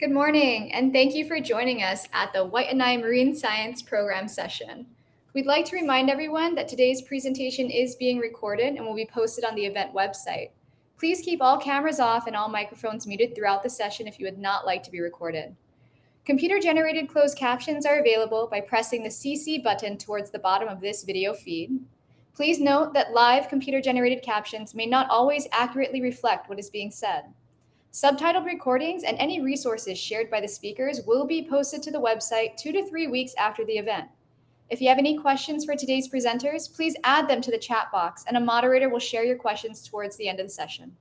Good morning, and thank you for joining us at the Waiʻanae Marine Science Program session. We'd like to remind everyone that today's presentation is being recorded and will be posted on the event website. Please keep all cameras off and all microphones muted throughout the session if you would not like to be recorded. Computer-generated closed captions are available by pressing the CC button towards the bottom of this video feed. Please note that live computer-generated captions may not always accurately reflect what is being said. Subtitled recordings and any resources shared by the speakers will be posted to the website 2 to 3 weeks after the event. If you have any questions for today's presenters, please add them to the chat box and a moderator will share your questions towards the end of the session.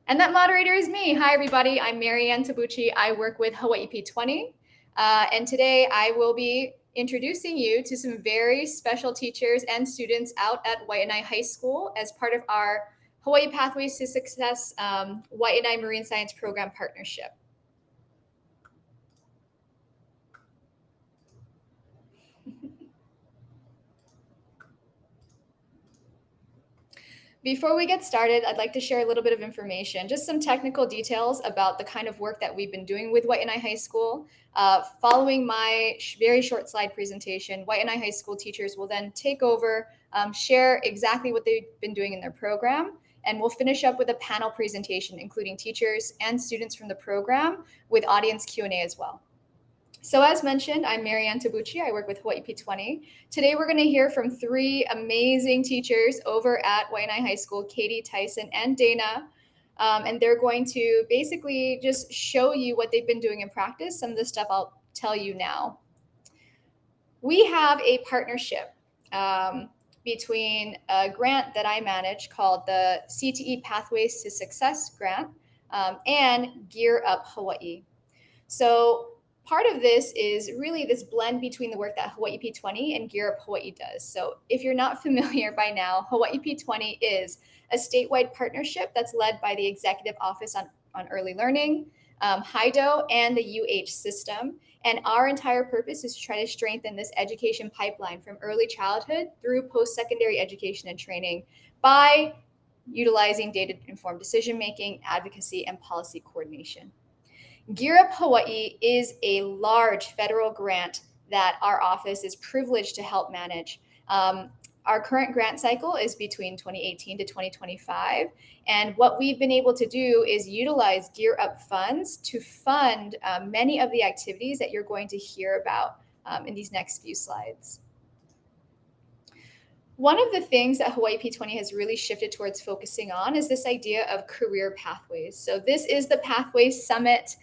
And that moderator is me. Hi, everybody. I'm Marianne Tabucci. I work with Hawaii P20. And today I will be introducing you to some very special teachers and students out at Waiʻanae High School as part of our Hawaii Pathways to Success Waiʻanae Marine Science Program partnership. Before we get started, I'd like to share a little bit of information, just some technical details about the kind of work that we've been doing with Waiʻanae High School. Following my very short slide presentation, Waiʻanae High School teachers will then take over, share exactly what they've been doing in their program, and we'll finish up with a panel presentation, including teachers and students from the program with audience Q&A as well. So as mentioned, I'm Marianne Tabucci. I work with Hawaii P20. Today, we're going to hear from three amazing teachers over at Waiʻanae High School, Katie, Tyson, and Dana. And they're going to basically just show you what they've been doing in practice, some of the stuff I'll tell you now. We have a partnership between a grant that I manage called the CTE Pathways to Success grant and Gear Up Hawaii. So part of this is really this blend between the work that Hawaii P20 and Gear Up Hawaii does. So if you're not familiar by now, Hawaii P20 is a statewide partnership that's led by the Executive Office on Early Learning, HIDO, and the UH system. And our entire purpose is to try to strengthen this education pipeline from early childhood through post-secondary education and training by utilizing data-informed decision-making, advocacy, and policy coordination. Gear Up Hawaii is a large federal grant that our office is privileged to help manage. Our current grant cycle is between 2018 to 2025. And what we've been able to do is utilize Gear Up funds to fund many of the activities that you're going to hear about in these next few slides. One of the things that Hawaii P20 has really shifted towards focusing on is this idea of career pathways. So this is the Pathways Summit.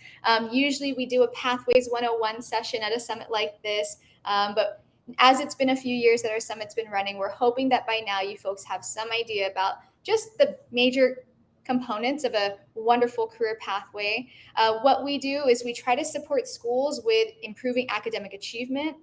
Usually we do a Pathways 101 session at a summit like this, but as it's been a few years that our summit's been running, we're hoping that by now you folks have some idea about just the major components of a wonderful career pathway. What we do is we try to support schools with improving academic achievement,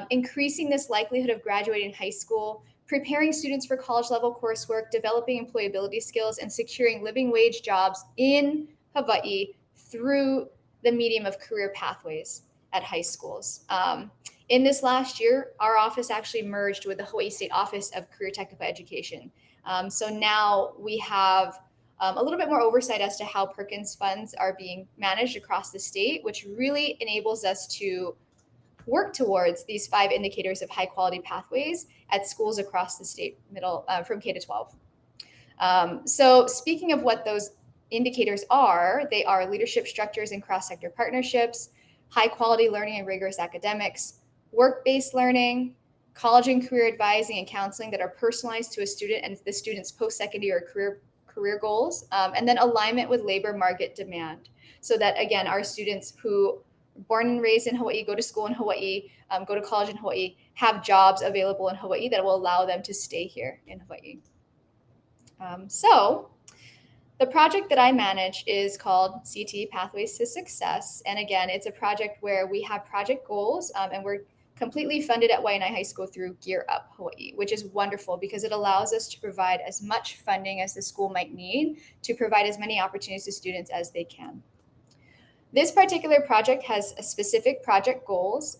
increasing this likelihood of graduating high school, preparing students for college-level coursework, developing employability skills, and securing living wage jobs in Hawaii through the medium of career pathways at high schools. In this last year, our office actually merged with the Hawaii State Office of Career Technical Education. So now we have a little bit more oversight as to how Perkins funds are being managed across the state, which really enables us to work towards these 5 indicators of high quality pathways at schools across the state from K to 12. So speaking of what those indicators are, they are leadership structures and cross-sector partnerships, high quality learning and rigorous academics, work-based learning, college and career advising and counseling that are personalized to a student and the student's post-secondary or career goals, and then alignment with labor market demand. So that, again, our students who are born and raised in Hawaii, go to school in Hawaii, go to college in Hawaii, have jobs available in Hawaii that will allow them to stay here in Hawaii. So the project that I manage is called CTE Pathways to Success. And again, it's a project where we have project goals and we're completely funded at Waiʻanae High School through Gear Up Hawaii, which is wonderful because it allows us to provide as much funding as the school might need to provide as many opportunities to students as they can. This particular project has a specific project goals.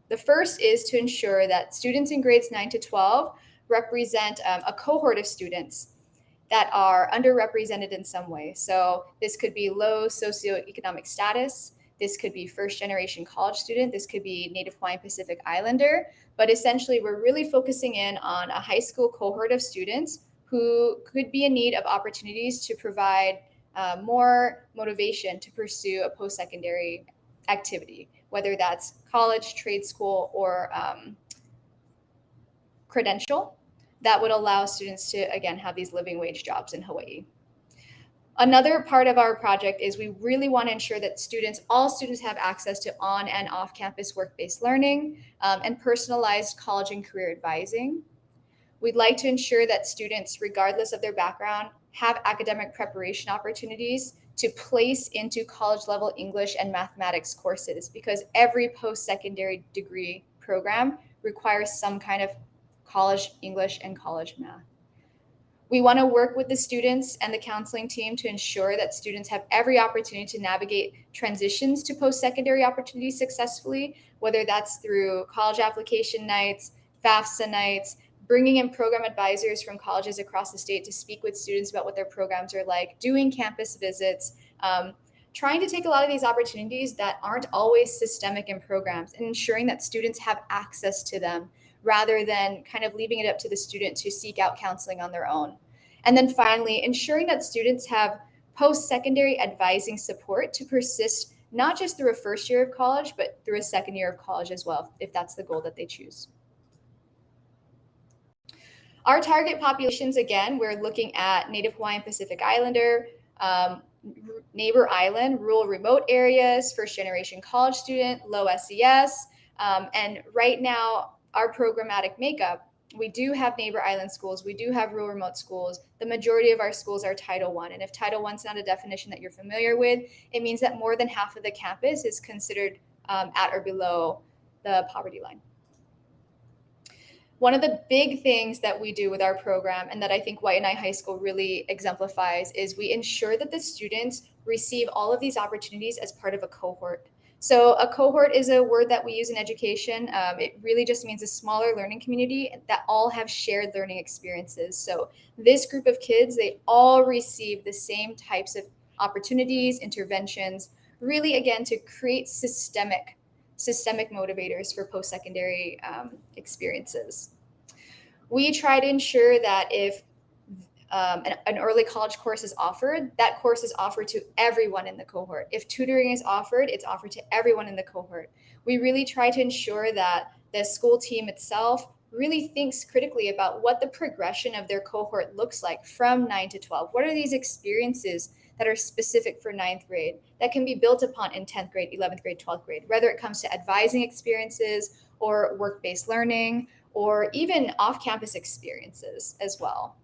The first is to ensure that students in grades 9 to 12 represent a cohort of students that are underrepresented in some way. So this could be low socioeconomic status. This could be first generation college student. This could be Native Hawaiian Pacific Islander. But essentially, we're really focusing in on a high school cohort of students who could be in need of opportunities to provide more motivation to pursue a post-secondary activity, whether that's college, trade school, or credential that would allow students to, again, have these living wage jobs in Hawaii. Another part of our project is we really want to ensure that all students have access to on and off campus work-based learning and personalized college and career advising. We'd like to ensure that students, regardless of their background, have academic preparation opportunities to place into college level English and mathematics courses, because every post-secondary degree program requires some kind of college English and college math. We want to work with the students and the counseling team to ensure that students have every opportunity to navigate transitions to post-secondary opportunities successfully, whether that's through college application nights, FAFSA nights, bringing in program advisors from colleges across the state to speak with students about what their programs are like, doing campus visits, trying to take a lot of these opportunities that aren't always systemic in programs and ensuring that students have access to them rather than kind of leaving it up to the student to seek out counseling on their own. And then finally, ensuring that students have post-secondary advising support to persist not just through a first year of college, but through a second year of college as well, if that's the goal that they choose. Our target populations, again, we're looking at Native Hawaiian Pacific Islander, neighbor island, rural remote areas, first generation college student, low SES. And right now, our programmatic makeup, we do have neighbor island schools, we do have rural remote schools. The majority of our schools are Title I. And if Title I is not a definition that you're familiar with, it means that more than half of the campus is considered at or below the poverty line. One of the big things that we do with our program, and that I think Waiʻanae High School really exemplifies, is we ensure that the students receive all of these opportunities as part of a cohort. So a cohort is a word that we use in education. It really just means a smaller learning community that all have shared learning experiences. So this group of kids, they all receive the same types of opportunities, interventions, really, again, to create systemic motivators for post-secondary experiences. We try to ensure that if an early college course is offered, that course is offered to everyone in the cohort. If tutoring is offered, it's offered to everyone in the cohort. We really try to ensure that the school team itself really thinks critically about what the progression of their cohort looks like from 9 to 12. What are these experiences that are specific for 9th grade that can be built upon in 10th grade, 11th grade, 12th grade, whether it comes to advising experiences or work-based learning or even off-campus experiences as well.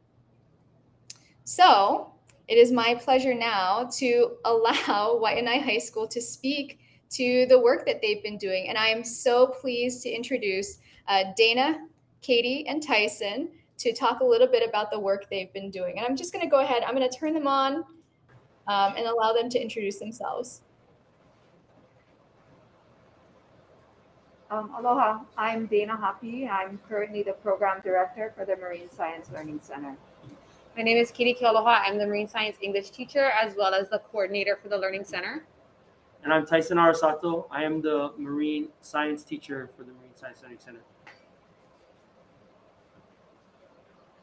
So it is my pleasure now to allow Waiʻanae High School to speak to the work that they've been doing. And I am so pleased to introduce Dana, Katie, and Tyson to talk a little bit about the work they've been doing. And I'm just going to go ahead, I'm going to turn them on and allow them to introduce themselves. Aloha, I'm Dana Hapi. I'm currently the program director for the Marine Science Learning Center. My name is Katie Kealoha. I'm the Marine Science English teacher as well as the coordinator for the Learning Center. And I'm Tyson Arasato. I am the Marine Science teacher for the Marine Science Learning Center.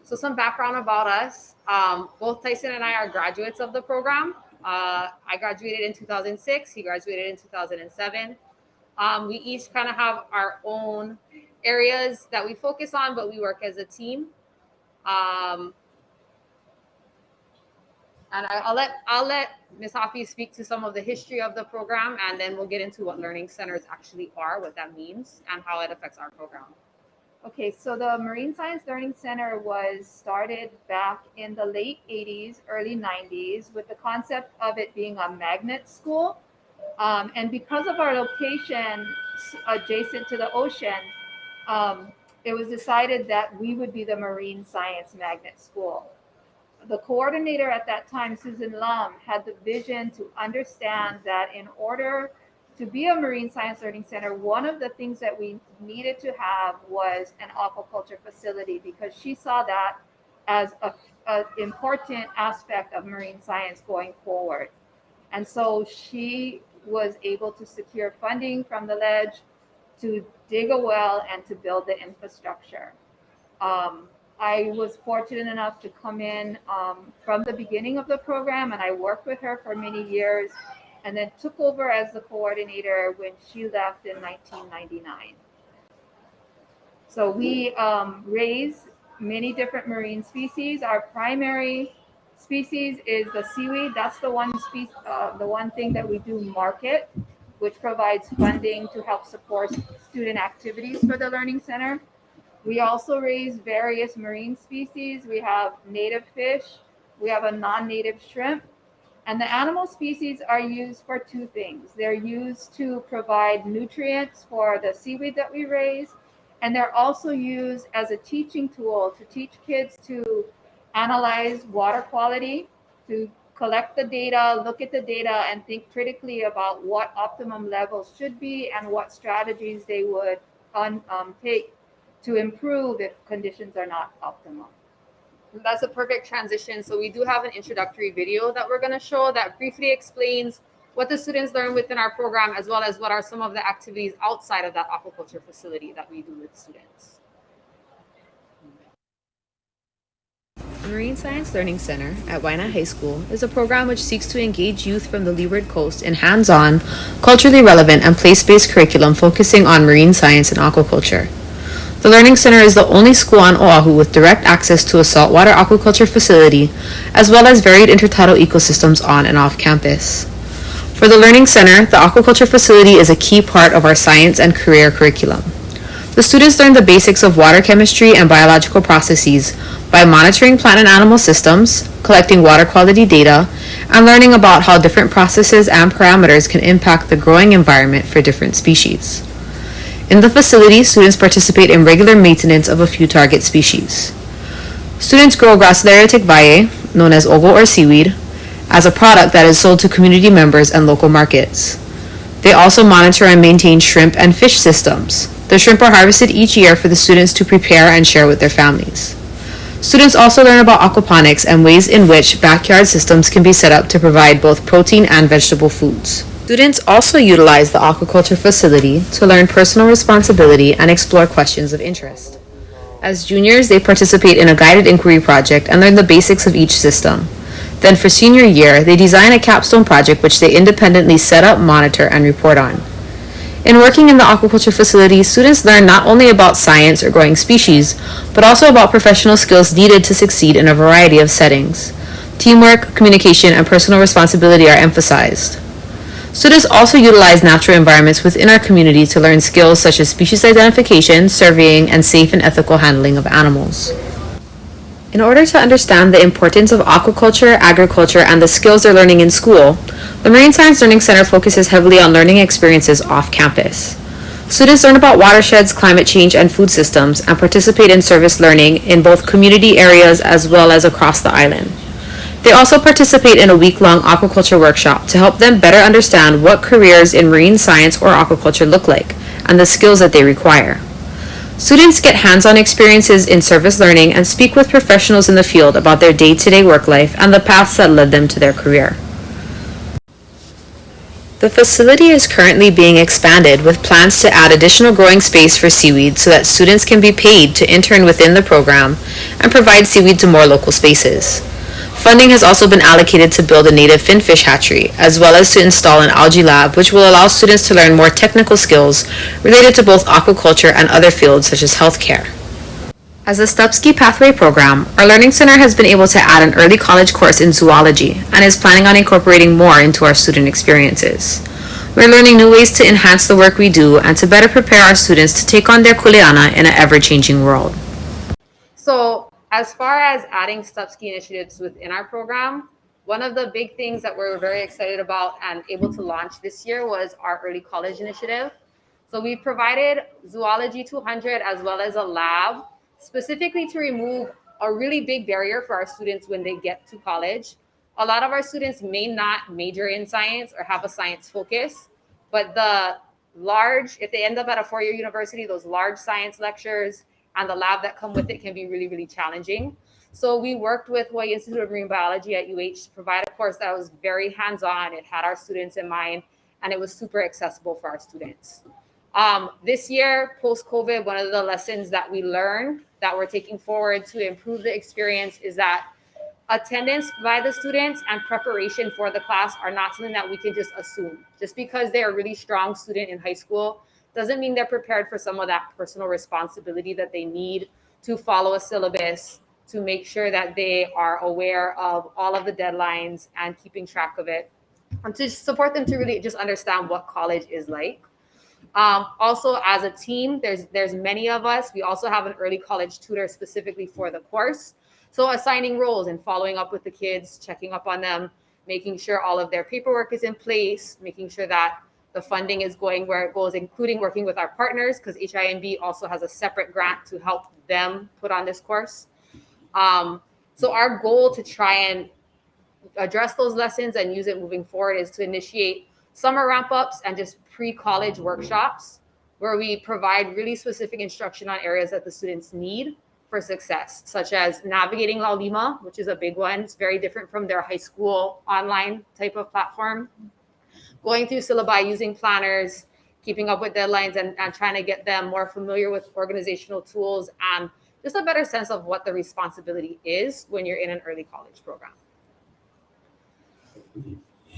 So some background about us. Both Tyson and I are graduates of the program. I graduated in 2006. He graduated in 2007. We each kind of have our own areas that we focus on, but we work as a team. And I'll let Ms. Hafi speak to some of the history of the program, and then we'll get into what learning centers actually are, what that means, and how it affects our program. Okay, so the Marine Science Learning Center was started back in the late 80s, early 90s, with the concept of it being a magnet school. And because of our location adjacent to the ocean, it was decided that we would be the Marine Science Magnet School. The coordinator at that time, Susan Lum, had the vision to understand that in order to be a Marine Science Learning Center, one of the things that we needed to have was an aquaculture facility, because she saw that as an important aspect of marine science going forward. And so she was able to secure funding from the ledge to dig a well and to build the infrastructure. I was fortunate enough to come in from the beginning of the program, and I worked with her for many years, and then took over as the coordinator when she left in 1999. So we raise many different marine species. Our primary species is the seaweed. That's the one the one thing that we do market, which provides funding to help support student activities for the Learning Center. We also raise various marine species. We have native fish, we have a non-native shrimp, and the animal species are used for two things. They're used to provide nutrients for the seaweed that we raise, and they're also used as a teaching tool to teach kids to analyze water quality, to collect the data, look at the data, and think critically about what optimum levels should be and what strategies they would take to improve if conditions are not optimal. That's a perfect transition. So we do have an introductory video that we're going to show that briefly explains what the students learn within our program, as well as what are some of the activities outside of that aquaculture facility that we do with students. The Marine Science Learning Center at Waiʻanae High School is a program which seeks to engage youth from the Leeward Coast in hands-on, culturally relevant, and place-based curriculum focusing on marine science and aquaculture. The Learning Center is the only school on Oahu with direct access to a saltwater aquaculture facility, as well as varied intertidal ecosystems on and off campus. For the Learning Center, the aquaculture facility is a key part of our science and career curriculum. The students learn the basics of water chemistry and biological processes by monitoring plant and animal systems, collecting water quality data, and learning about how different processes and parameters can impact the growing environment for different species. In the facility, students participate in regular maintenance of a few target species. Students grow Gracilariatic vaiae, known as ogo or seaweed, as a product that is sold to community members and local markets. They also monitor and maintain shrimp and fish systems. The shrimp are harvested each year for the students to prepare and share with their families. Students also learn about aquaponics and ways in which backyard systems can be set up to provide both protein and vegetable foods. Students also utilize the aquaculture facility to learn personal responsibility and explore questions of interest. As juniors, they participate in a guided inquiry project and learn the basics of each system. Then for senior year, they design a capstone project which they independently set up, monitor, and report on. In working in the aquaculture facility, students learn not only about science or growing species, but also about professional skills needed to succeed in a variety of settings. Teamwork, communication, and personal responsibility are emphasized. Students also utilize natural environments within our community to learn skills such as species identification, surveying, and safe and ethical handling of animals. In order to understand the importance of aquaculture, agriculture, and the skills they're learning in school, the Marine Science Learning Center focuses heavily on learning experiences off campus. Students learn about watersheds, climate change, and food systems, and participate in service learning in both community areas as well as across the island. They also participate in a week-long aquaculture workshop to help them better understand what careers in marine science or aquaculture look like, and the skills that they require. Students get hands-on experiences in service learning and speak with professionals in the field about their day-to-day work life and the paths that led them to their career. The facility is currently being expanded with plans to add additional growing space for seaweed so that students can be paid to intern within the program and provide seaweed to more local spaces. Funding has also been allocated to build a native finfish hatchery, as well as to install an algae lab, which will allow students to learn more technical skills related to both aquaculture and other fields such as healthcare. As a Stupski Pathway program, our Learning Center has been able to add an early college course in zoology and is planning on incorporating more into our student experiences. We're learning new ways to enhance the work we do and to better prepare our students to take on their kuleana in an ever-changing world. So as far as adding Stupski initiatives within our program, one of the big things that we're very excited about and able to launch this year was our early college initiative. So we provided Zoology 200 as well as a lab specifically to remove a really big barrier for our students when they get to college. A lot of our students may not major in science or have a science focus, but if they end up at a four-year university, those large science lectures and the lab that come with it can be really, really challenging. So we worked with Hawaii Institute of Marine Biology at UH to provide a course that was very hands-on. It had our students in mind, and it was super accessible for our students. This year, post-COVID, one of the lessons that we learned that we're taking forward to improve the experience is that attendance by the students and preparation for the class are not something that we can just assume. Just because they're a really strong student in high school doesn't mean they're prepared for some of that personal responsibility that they need to follow a syllabus, to make sure that they are aware of all of the deadlines and keeping track of it, and to support them to really just understand what college is like. Also, as a team, there's many of us. We also have an early college tutor specifically for the course. So assigning roles and following up with the kids, checking up on them, making sure all of their paperwork is in place, making sure that the funding is going where it goes, including working with our partners, because HIMB also has a separate grant to help them put on this course. So our goal to try and address those lessons and use it moving forward is to initiate summer ramp-ups and just pre-college workshops where we provide really specific instruction on areas that the students need for success, such as navigating La Lima, which is a big one. It's very different from their high school online type of platform. Going through syllabi, using planners, keeping up with deadlines, and trying to get them more familiar with organizational tools and just a better sense of what the responsibility is when you're in an early college program.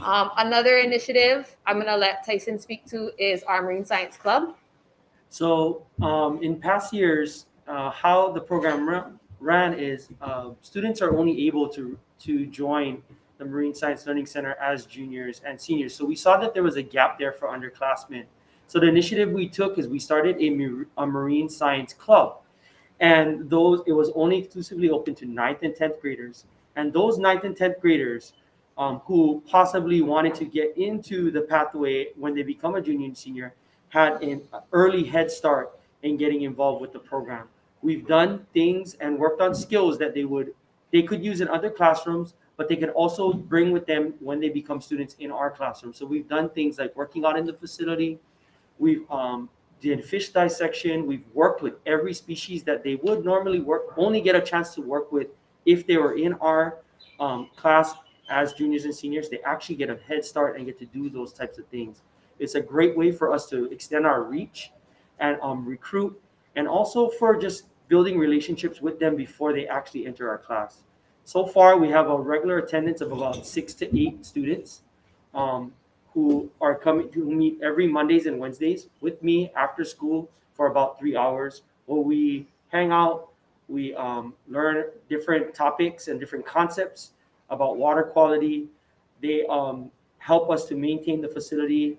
Another initiative I'm going to let Tyson speak to is our Marine Science Club. So in past years, how the program ran is students are only able to join the Marine Science Learning Center as juniors and seniors. So we saw that there was a gap there for underclassmen. So the initiative we took is we started a Marine Science Club. And it was only exclusively open to 9th and 10th graders. And those 9th and 10th graders who possibly wanted to get into the pathway when they become a junior and senior had an early head start in getting involved with the program. We've done things and worked on skills that they could use in other classrooms, but they can also bring with them when they become students in our classroom. So we've done things like working out in the facility. We've did fish dissection. We've worked with every species that they would normally only get a chance to work with if they were in our class as juniors and seniors. They actually get a head start and get to do those types of things. It's a great way for us to extend our reach and recruit, and also for just building relationships with them before they actually enter our class. So far, we have a regular attendance of about 6 to 8 students who are coming to meet every Mondays and Wednesdays with me after school for about 3 hours, where we hang out, we learn different topics and different concepts about water quality. They help us to maintain the facility.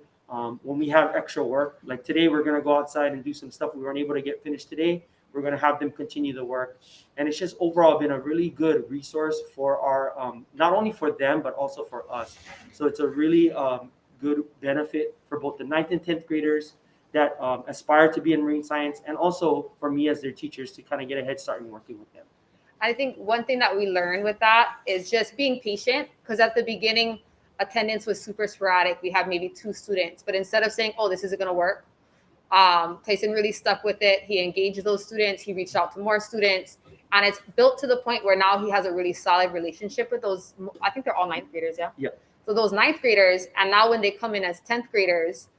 When we have extra work, like today, we're going to go outside and do some stuff we weren't able to get finished today. We're going to have them continue the work. And it's just overall been a really good resource for our, not only for them, but also for us. So it's a really good benefit for both the 9th and 10th graders that aspire to be in marine science, and also for me as their teachers to kind of get a head start in working with them. I think one thing that we learned with that is just being patient, because at the beginning, attendance was super sporadic. We had maybe 2 students, but instead of saying, oh, this isn't going to work, Tyson really stuck with it. He engaged those students. He reached out to more students, and it's built to the point where now he has a really solid relationship with those. I think they're all 9th graders. Yeah. Yeah. So those 9th graders, and now when they come in as 10th graders,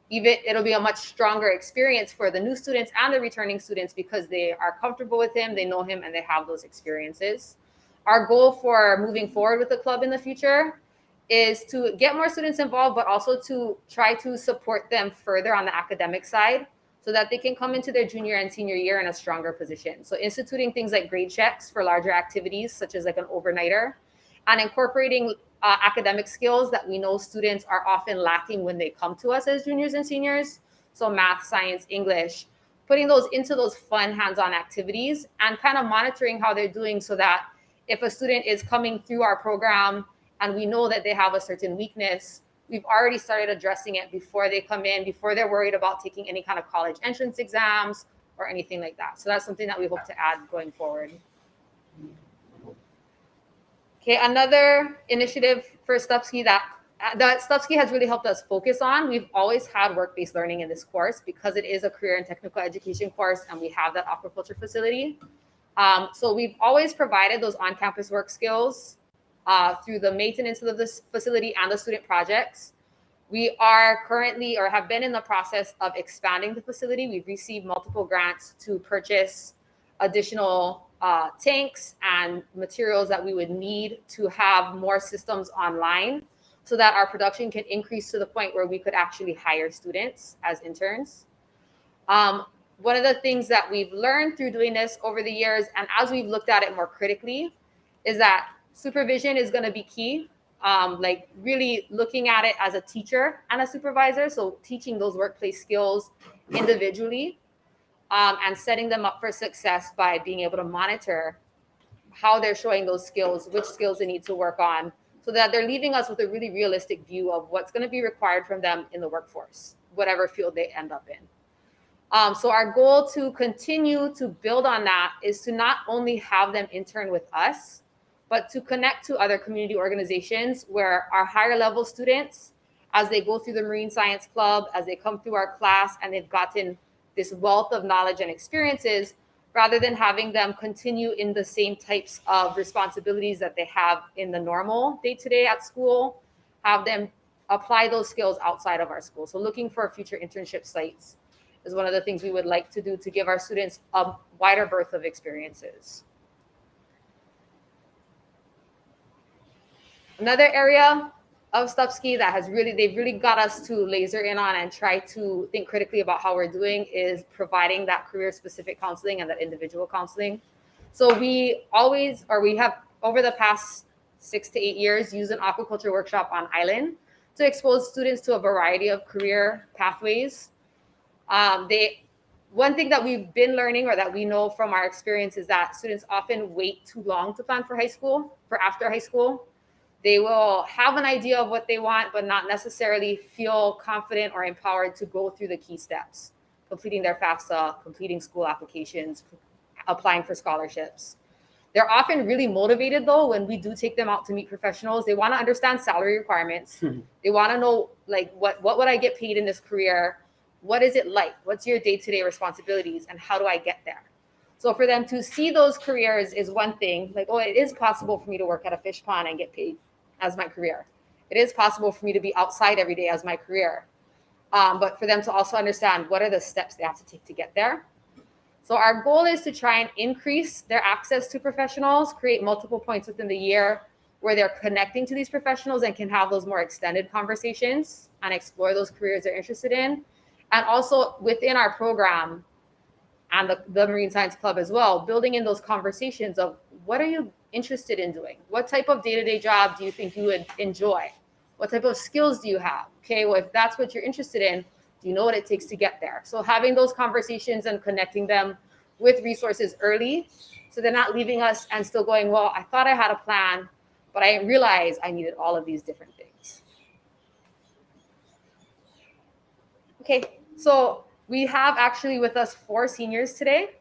it'll be a much stronger experience for the new students and the returning students, because they are comfortable with him, they know him, and they have those experiences. Our goal for moving forward with the club in the future is to get more students involved, but also to try to support them further on the academic side so that they can come into their junior and senior year in a stronger position. So instituting things like grade checks for larger activities, such as like an overnighter, and incorporating academic skills that we know students are often lacking when they come to us as juniors and seniors. So math, science, English, putting those into those fun hands-on activities and kind of monitoring how they're doing, so that if a student is coming through our program and we know that they have a certain weakness, we've already started addressing it before they come in, before they're worried about taking any kind of college entrance exams or anything like that. So that's something that we hope to add going forward. Okay, another initiative for Stupski that Stupski has really helped us focus on. We've always had work-based learning in this course because it is a career and technical education course, and we have that aquaculture facility. So we've always provided those on-campus work skills through the maintenance of this facility and the student projects. We are currently or have been in the process of expanding the facility. We've received multiple grants to purchase additional tanks and materials that we would need to have more systems online so that our production can increase to the point where we could actually hire students as interns. One of the things that we've learned through doing this over the years, and as we've looked at it more critically, is that supervision is going to be key. Like really looking at it as a teacher and a supervisor. So teaching those workplace skills individually and setting them up for success by being able to monitor how they're showing those skills, which skills they need to work on, so that they're leaving us with a really realistic view of what's going to be required from them in the workforce, whatever field they end up in. So our goal to continue to build on that is to not only have them intern with us, but to connect to other community organizations where our higher level students, as they go through the Marine Science Club, as they come through our class and they've gotten this wealth of knowledge and experiences, rather than having them continue in the same types of responsibilities that they have in the normal day-to-day at school, have them apply those skills outside of our school. So looking for future internship sites is one of the things we would like to do to give our students a wider berth of experiences. Another area of Stupski that they've really got us to laser in on and try to think critically about how we're doing is providing that career specific counseling and that individual counseling. So we have over the past 6 to 8 years used an aquaculture workshop on island to expose students to a variety of career pathways. One thing that we've been learning or that we know from our experience is that students often wait too long to plan for after high school. They will have an idea of what they want, but not necessarily feel confident or empowered to go through the key steps, completing their FAFSA, completing school applications, applying for scholarships. They're often really motivated though when we do take them out to meet professionals. They want to understand salary requirements. They want to know like what would I get paid in this career? What is it like? What's your day-to-day responsibilities and how do I get there? So for them to see those careers is one thing, like, oh, it is possible for me to work at a fish pond and get paid as my career. It is possible for me to be outside every day as my career. But for them to also understand what are the steps they have to take to get there. So our goal is to try and increase their access to professionals, create multiple points within the year where they're connecting to these professionals and can have those more extended conversations and explore those careers they're interested in. And also within our program and the Marine Science Club as well, building in those conversations of what are you interested in doing? What type of day-to-day job do you think you would enjoy? What type of skills do you have? Okay, well, if that's what you're interested in, do you know what it takes to get there? So having those conversations and connecting them with resources early, so they're not leaving us and still going, well, I thought I had a plan, but I didn't realize I needed all of these different things. Okay, so we have actually with us 4 seniors today,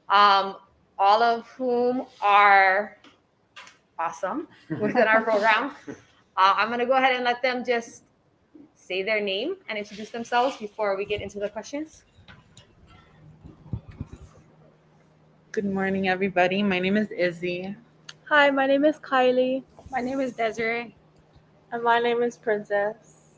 all of whom are awesome within our program. I'm going to go ahead and let them just say their name and introduce themselves before we get into the questions. Good morning, everybody. My name is Izzy. Hi, my name is Kylie. My name is Desiree. And my name is Princess.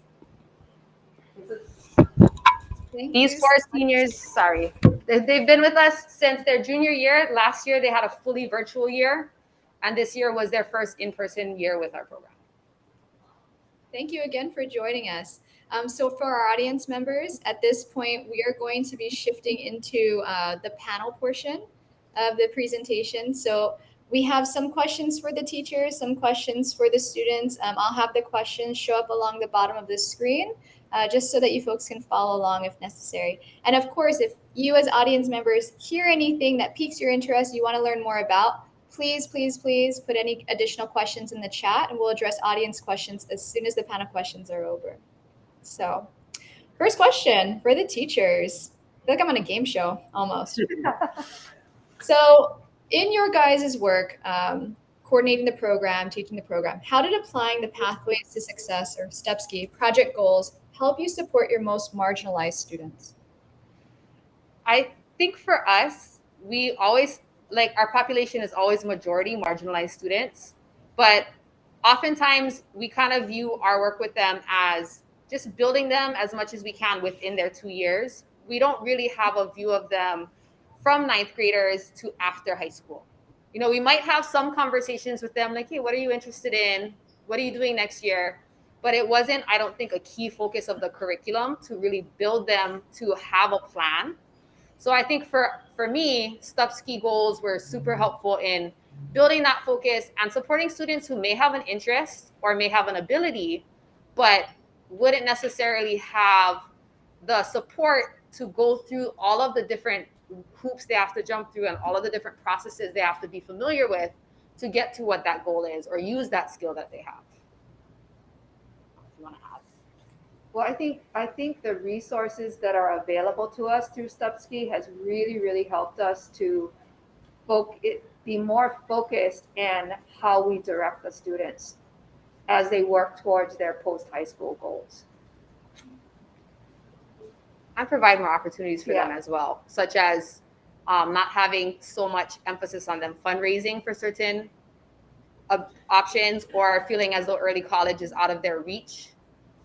These 4 seniors, sorry, they've been with us since their junior year. Last year, they had a fully virtual year. And this year was their first in-person year with our program. Thank you again for joining us. So for our audience members, at this point, we are going to be shifting into the panel portion of the presentation. So we have some questions for the teachers, some questions for the students. I'll have the questions show up along the bottom of the screen, just so that you folks can follow along if necessary. And of course, if you as audience members hear anything that piques your interest, you want to learn more about, please put any additional questions in the chat and we'll address audience questions as soon as the panel questions are over. So first question for the teachers. I feel like I'm on a game show almost. So in your guys' work, coordinating the program, teaching the program, how did applying the Pathways to Success or STEPSKI project goals help you support your most marginalized students? I think for us, we always, like our population is always majority marginalized students, but oftentimes we kind of view our work with them as just building them as much as we can within their 2 years. We don't really have a view of them from ninth graders to after high school. We might have some conversations with them like, hey, what are you interested in? What are you doing next year? But it wasn't, I don't think, a key focus of the curriculum to really build them to have a plan. So I think for me, Stupski goals were super helpful in building that focus and supporting students who may have an interest or may have an ability, but wouldn't necessarily have the support to go through all of the different hoops they have to jump through and all of the different processes they have to be familiar with to get to what that goal is or use that skill that they have. You want to add? Well, I think the resources that are available to us through Stupski has really helped us to be more focused in how we direct the students as they work towards their post-high school goals. And provide more opportunities for them Yeah. as well, such as not having so much emphasis on them fundraising for certain options or feeling as though early college is out of their reach,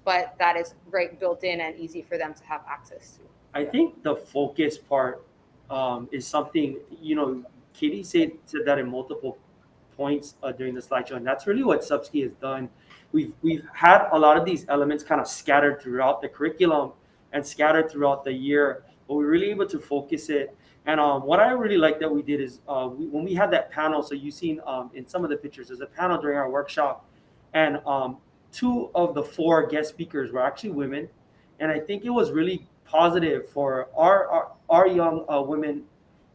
but that is right built in and easy for them to have access to. I think the focus part is something, Katie said that in multiple points during the slideshow, and that's really what Subski has done. We've had a lot of these elements kind of scattered throughout the curriculum and scattered throughout the year, but we're really able to focus it. And what I really like that we did is when we had that panel, so you've seen in some of the pictures, there's a panel during our workshop, and two of the four guest speakers were actually women, and I think it was really positive for our young women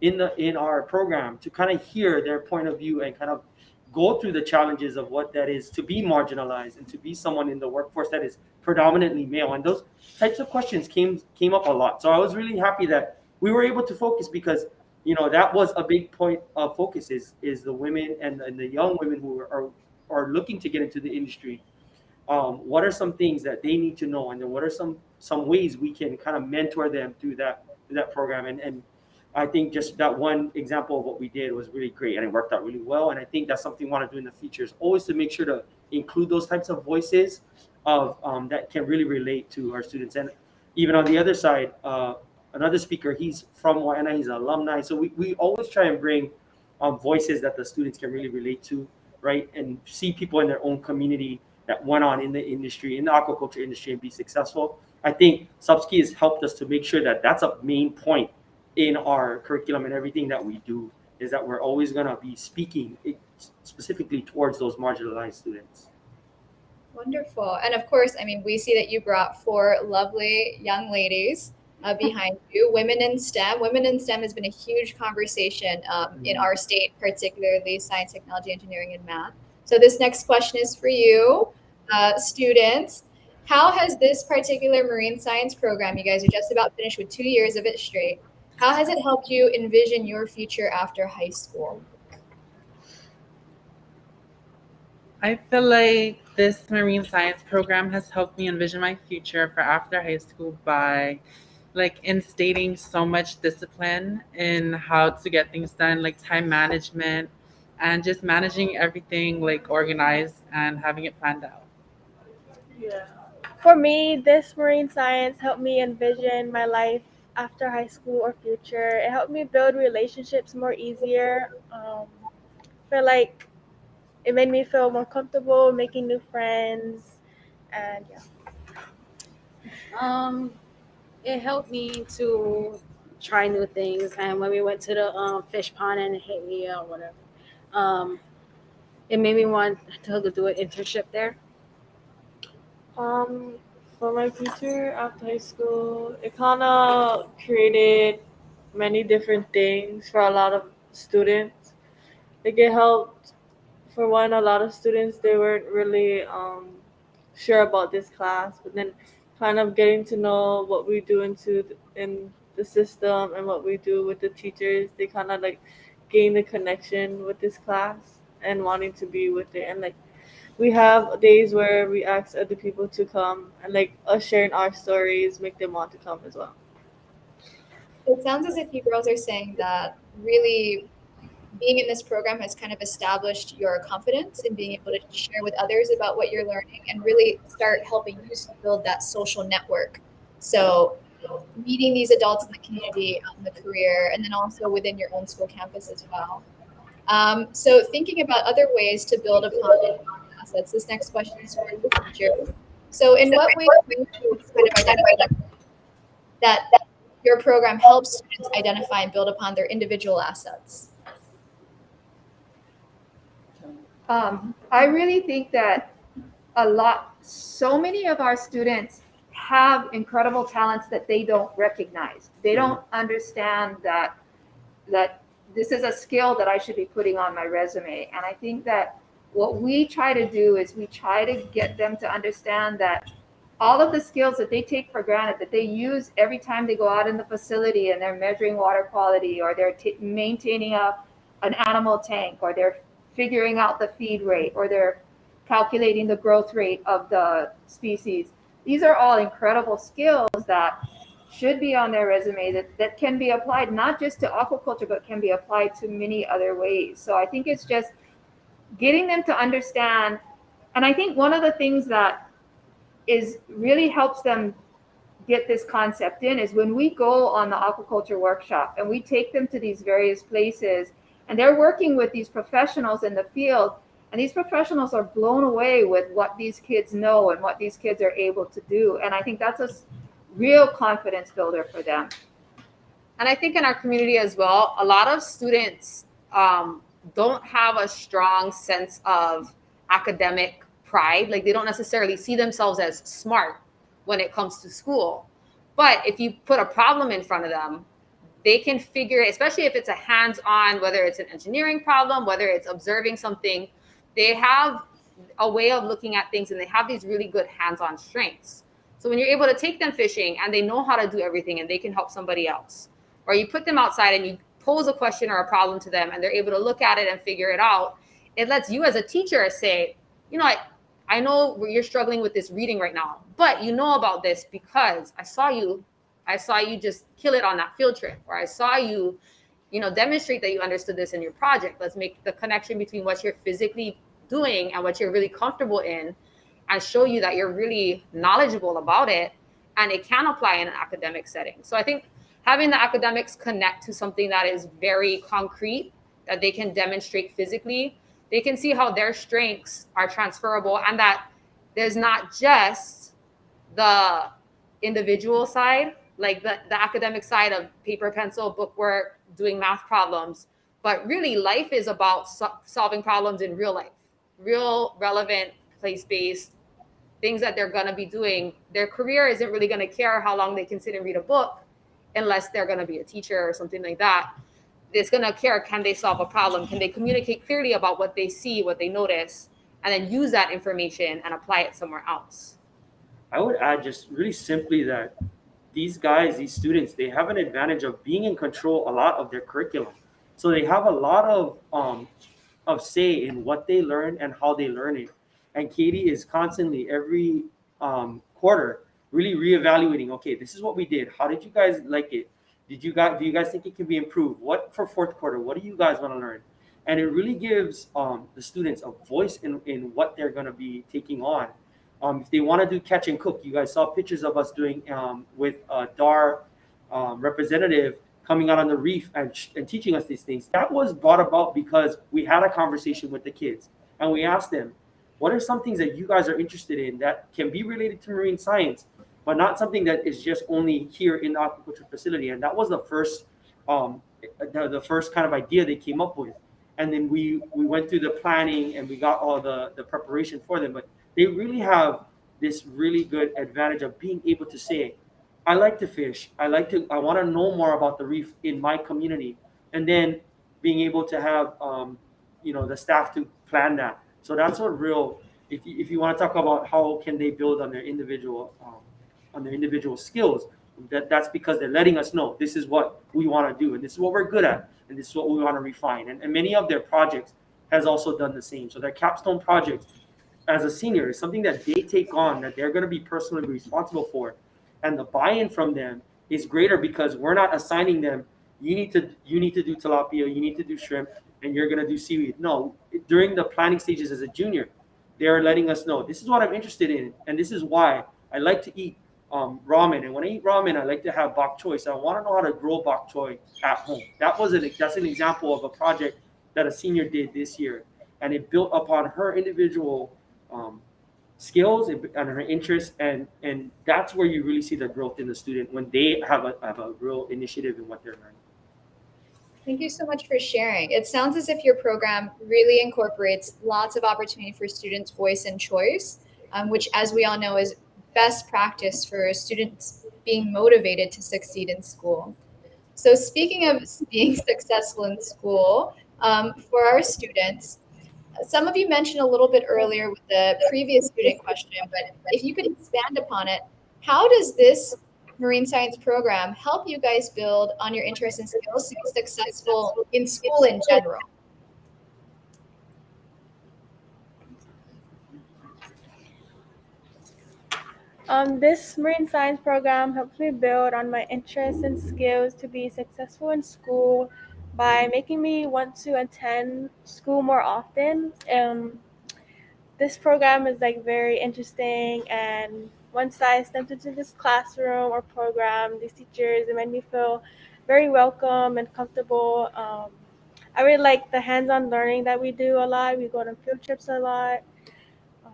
in our program to kind of hear their point of view and kind of go through the challenges of what that is to be marginalized and to be someone in the workforce that is predominantly male. And those types of questions came up a lot. So I was really happy that we were able to focus because that was a big point of focus is the women and the young women who are looking to get into the industry. What are some things that they need to know, and then what are some ways we can kind of mentor them through that program. And I think just that one example of what we did was really great, and it worked out really well. And I think that's something we want to do in the future, is always to make sure to include those types of voices of that can really relate to our students. And even on the other side, another speaker, he's from Waiʻanae, he's an alumni, so we always try and bring voices that the students can really relate to, right? And see people in their own community that went on in the industry, in the aquaculture industry, and be successful. I think Subski has helped us to make sure that that's a main point in our curriculum and everything that we do, is that we're always going to be speaking specifically towards those marginalized students. Wonderful. And of course, I mean, we see that you brought four lovely young ladies behind you. Women in STEM. Women in STEM has been a huge conversation in our state, particularly science, technology, engineering, and math. So this next question is for you, students. How has this particular marine science program, you guys are just about finished with 2 years of it straight, how has it helped you envision your future after high school? I feel like this marine science program has helped me envision my future for after high school by instating so much discipline in how to get things done, like time management and just managing everything organized and having it planned out. Yeah. For me, this marine science helped me envision my life after high school or future. It helped me build relationships more easier. Feel like it made me feel more comfortable making new friends, and yeah. It helped me to try new things, and when we went to the fish pond in Haiti or whatever, it made me want to do an internship there. Um, for my future after high school, it kind of created many different things for a lot of students. Like it helped, for one, a lot of students they weren't really sure about this class, but then kind of getting to know what we do in the system and what we do with the teachers, they kind of gain the connection with this class and wanting to be with it. And we have days where we ask other people to come, and us sharing our stories make them want to come as well. It sounds as if you girls are saying that really being in this program has kind of established your confidence in being able to share with others about what you're learning and really start helping you to build that social network. So meeting these adults in the community, in the career, and then also within your own school campus as well. So thinking about other ways to build upon assets, this next question is for the teacher. So in what ways do you kind of identify that your program helps students identify and build upon their individual assets? I really think that so many of our students have incredible talents that they don't recognize. They don't understand that this is a skill that I should be putting on my resume. And I think that what we try to do is we try to get them to understand that all of the skills that they take for granted, that they use every time they go out in the facility and they're measuring water quality, or they're maintaining an animal tank, or they're figuring out the feed rate, or they're calculating the growth rate of the species. These are all incredible skills that should be on their resume, that can be applied not just to aquaculture, but can be applied to many other ways. So I think it's just getting them to understand. And I think one of the things that really helps them get this concept in is when we go on the aquaculture workshop and we take them to these various places and they're working with these professionals in the field, and these professionals are blown away with what these kids know and what these kids are able to do. And I think that's a real confidence builder for them. And I think in our community as well, a lot of students don't have a strong sense of academic pride. Like, they don't necessarily see themselves as smart when it comes to school. But if you put a problem in front of them, they can figure it, especially if it's a hands-on, whether it's an engineering problem, whether it's observing something, they have a way of looking at things and they have these really good hands-on strengths. So when you're able to take them fishing and they know how to do everything and they can help somebody else, or you put them outside and you pose a question or a problem to them and they're able to look at it and figure it out, it lets you as a teacher say, I know you're struggling with this reading right now, but you know about this because I saw you just kill it on that field trip, or I saw you, demonstrate that you understood this in your project. Let's make the connection between what you're physically doing and what you're really comfortable in, and show you that you're really knowledgeable about it and it can apply in an academic setting. So I think having the academics connect to something that is very concrete, that they can demonstrate physically, they can see how their strengths are transferable, and that there's not just the individual side, like the academic side of paper, pencil, bookwork, doing math problems, but really life is about solving problems in real life, real, relevant, place-based things that they're going to be doing. Their career isn't really going to care how long they can sit and read a book unless they're going to be a teacher or something like that. It's going to care, can they solve a problem? Can they communicate clearly about what they see, what they notice, and then use that information and apply it somewhere else? I would add just really simply that these guys, these students, they have an advantage of being in control a lot of their curriculum. So they have a lot of say in what they learn and how they learn it. And Katie is constantly every quarter really reevaluating. Okay, this is what we did. How did you guys like it? Do you guys think it can be improved? What for fourth quarter? What do you guys want to learn? And it really gives the students a voice in what they're going to be taking on. If they want to do catch and cook, you guys saw pictures of us doing with DAR representative coming out on the reef and teaching us these things. That was brought about because we had a conversation with the kids and we asked them, what are some things that you guys are interested in that can be related to marine science, but not something that is just only here in the aquaculture facility? And that was the first kind of idea they came up with. And then we went through the planning and we got all the preparation for them. But they really have this really good advantage of being able to say, I like to fish. I want to know more about the reef in my community. And then being able to have, the staff to plan that. So that's what real, if you want to talk about how can they build on their individual skills, that's because they're letting us know this is what we want to do and this is what we're good at and this is what we want to refine. And many of their projects has also done the same. So their capstone projects as a senior is something that they take on, that they're going to be personally responsible for. And the buy-in from them is greater because we're not assigning them, you need to do tilapia, you need to do shrimp, and you're going to do seaweed. No, during the planning stages as a junior, they are letting us know this is what I'm interested in, and this is why I like to eat ramen. And when I eat ramen, I like to have bok choy. So I want to know how to grow bok choy at home. That's an example of a project that a senior did this year, and it built upon her individual skills and her interests, and that's where you really see the growth in the student when they have a real initiative in what they're learning. Thank you so much for sharing. It sounds as if your program really incorporates lots of opportunity for students' voice and choice, which, as we all know, is best practice for students being motivated to succeed in school. So, speaking of being successful in school, for our students, some of you mentioned a little bit earlier with the previous student question, but if you could expand upon it, how does this marine science program help you guys build on your interests and skills to be successful in school in general? This marine science program helps me build on my interests and skills to be successful in school by making me want to attend school more often. This program is like very interesting, and once I stepped into this classroom or program, these teachers, it made me feel very welcome and comfortable. I really like the hands-on learning that we do a lot. We go on field trips a lot. Um,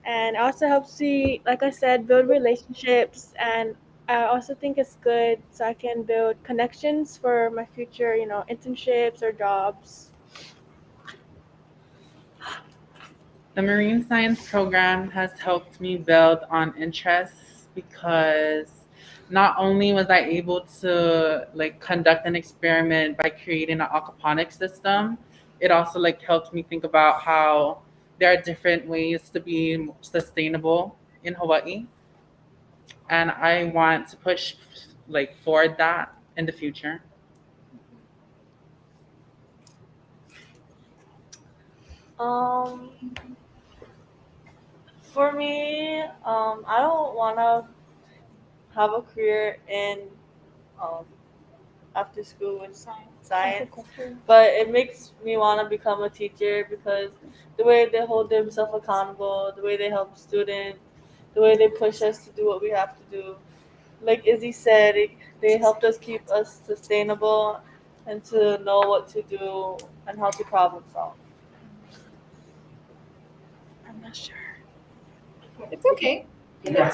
and it also helps me, like I said, build relationships. And I also think it's good so I can build connections for my future, internships or jobs. The marine science program has helped me build on interests because not only was I able to like conduct an experiment by creating an aquaponics system, it also like helped me think about how there are different ways to be sustainable in Hawaii, and I want to push like forward that in the future. Um, for me, I don't want to have a career in um, after school with science, but it makes me want to become a teacher because the way they hold themselves accountable, the way they help students, the way they push us to do what we have to do. Like Izzy said, they helped us keep us sustainable and to know what to do and how to problem solve. I'm not sure. It's okay. She heard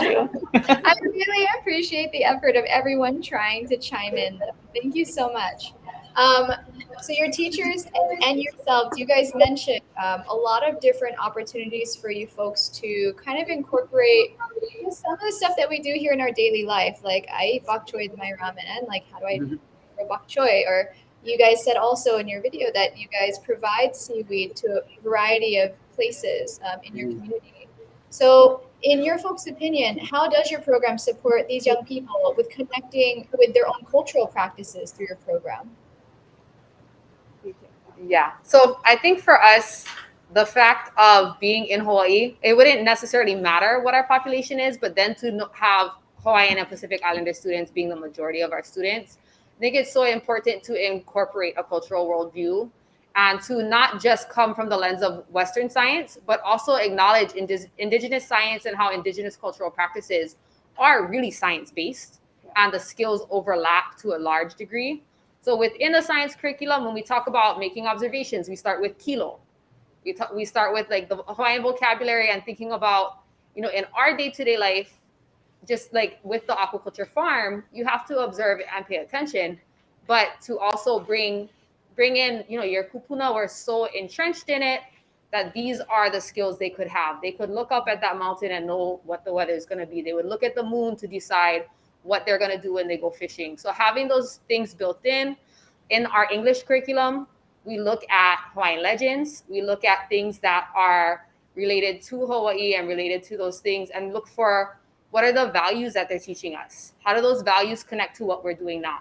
you. I really appreciate the effort of everyone trying to chime in. Thank you so much. So your teachers and yourselves, you guys mentioned a lot of different opportunities for you folks to kind of incorporate some of the stuff that we do here in our daily life. Like I eat bok choy with my ramen. Like how do I grow bok choy? Or you guys said also in your video that you guys provide seaweed to a variety of places in your community. So, in your folks' opinion, how does your program support these young people with connecting with their own cultural practices through your program? Yeah. So I think for us, the fact of being in Hawaii, it wouldn't necessarily matter what our population is, but then to have Hawaiian and Pacific Islander students being the majority of our students, I think it's so important to incorporate a cultural worldview and to not just come from the lens of Western science, but also acknowledge indigenous science and how indigenous cultural practices are really science-based and the skills overlap to a large degree. So within the science curriculum, when we talk about making observations, we start with kilo. We start with like the Hawaiian vocabulary and thinking about, in our day-to-day life, just like with the aquaculture farm, you have to observe and pay attention, but to also bring in, your kupuna were so entrenched in it that these are the skills they could have. They could look up at that mountain and know what the weather is going to be. They would look at the moon to decide what they're going to do when they go fishing. So having those things built in our English curriculum, we look at Hawaiian legends. We look at things that are related to Hawaii and related to those things and look for what are the values that they're teaching us? How do those values connect to what we're doing now?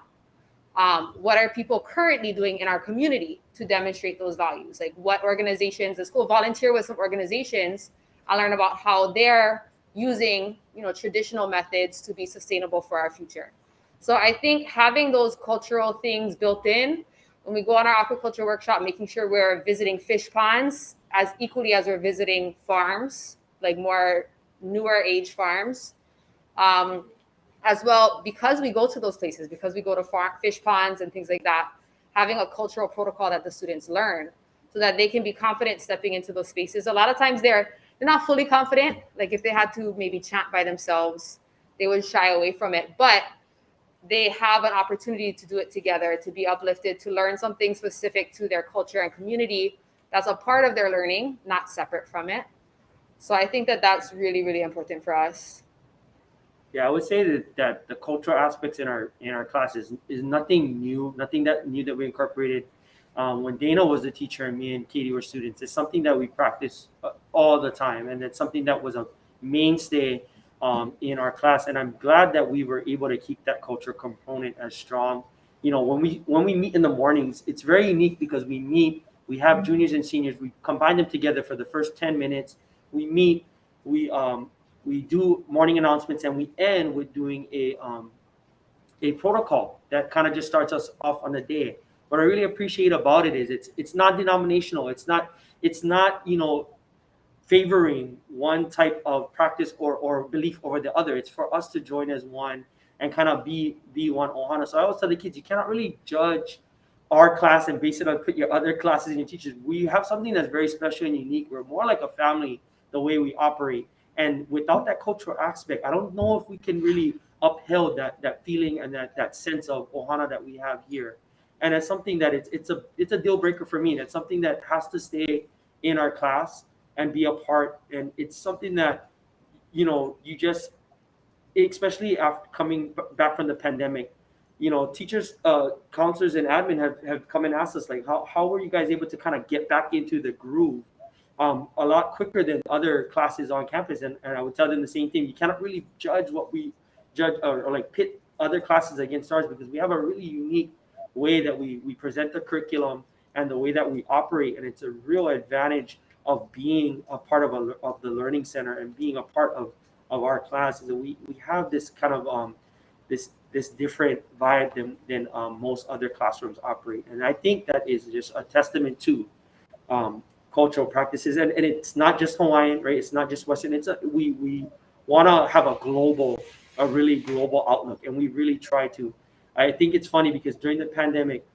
What are people currently doing in our community to demonstrate those values? Like what organizations, the school volunteer with some organizations. I learn about how they're using, traditional methods to be sustainable for our future. So I think having those cultural things built in when we go on our aquaculture workshop, making sure we're visiting fish ponds as equally as we're visiting farms, like more newer age farms. As well, because we go to those places, because we go to fish ponds and things like that, having a cultural protocol that the students learn so that they can be confident stepping into those spaces. A lot of times they're not fully confident. Like if they had to maybe chant by themselves, they would shy away from it. But they have an opportunity to do it together, to be uplifted, to learn something specific to their culture and community that's a part of their learning, not separate from it. So I think that that's really, really important for us. Yeah, I would say that the cultural aspects in our classes is nothing new, nothing that new that we incorporated. When Dana was the teacher and me and Katie were students, it's something that we practice all the time, and it's something that was a mainstay in our class. And I'm glad that we were able to keep that culture component as strong. You know, when we meet in the mornings, it's very unique because we meet, we have juniors and seniors, we combine them together for the first 10 minutes. We meet, we we do morning announcements, and we end with doing a protocol that kind of just starts us off on the day. What I really appreciate about it is it's not denominational. It's not favoring one type of practice or belief over the other. It's for us to join as one and kind of be one ohana. So I always tell the kids, you cannot really judge our class and base it on put your other classes and your teachers. We have something that's very special and unique. We're more like a family the way we operate. And without that cultural aspect, I don't know if we can really uphold that feeling and that sense of ohana that we have here. And it's something that it's a deal breaker for me. That's something that has to stay in our class and be a part. And it's something that you just, especially after coming back from the pandemic, teachers, counselors, and admin have come and asked us, like, how were you guys able to kind of get back into the groove a lot quicker than other classes on campus? And I would tell them the same thing. You cannot really judge what we judge, or like pit other classes against ours, because we have a really unique way that we present the curriculum and the way that we operate. And it's a real advantage of being a part of the learning center and being a part of our classes. And we have this kind of this different vibe than most other classrooms operate. And I think that is just a testament to cultural practices. And it's not just Hawaiian, right? It's not just Western. We want to have a really global outlook, and we really try to. I think it's funny because during the pandemic,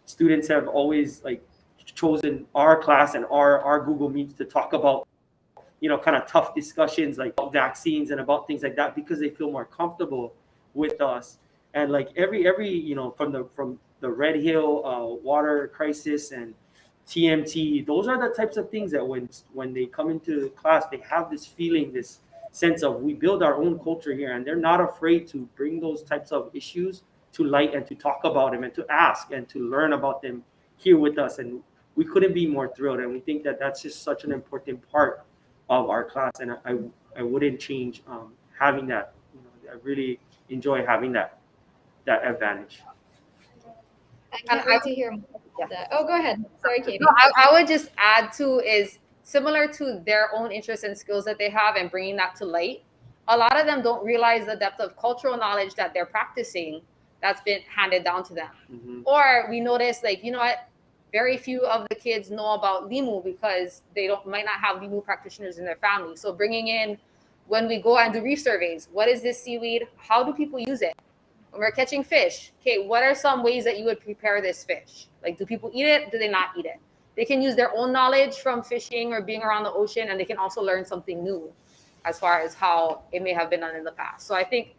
students have always like chosen our class and our Google Meets to talk about kind of tough discussions like about vaccines and about things like that, because they feel more comfortable with us. And like every from the Red Hill water crisis and TMT, those are the types of things that when they come into class, they have this feeling, this sense of we build our own culture here, and they're not afraid to bring those types of issues to light and to talk about them and to ask and to learn about them here with us. And we couldn't be more thrilled, and we think that that's just such an important part of our class. And I wouldn't change having that. I really enjoy having that advantage. I can't wait to hear more about that. Oh, go ahead. Sorry, Katie. No, I would just add too, is similar to their own interests and skills that they have and bringing that to light. A lot of them don't realize the depth of cultural knowledge that they're practicing that's been handed down to them. Mm-hmm. Or we notice, like, what, very few of the kids know about limu because they might not have limu practitioners in their family. So bringing in, when we go and do reef surveys, what is this seaweed? How do people use it? When we're catching fish, okay, what are some ways that you would prepare this fish? Like, do people eat it? Do they not eat it? They can use their own knowledge from fishing or being around the ocean, and they can also learn something new as far as how it may have been done in the past. So I think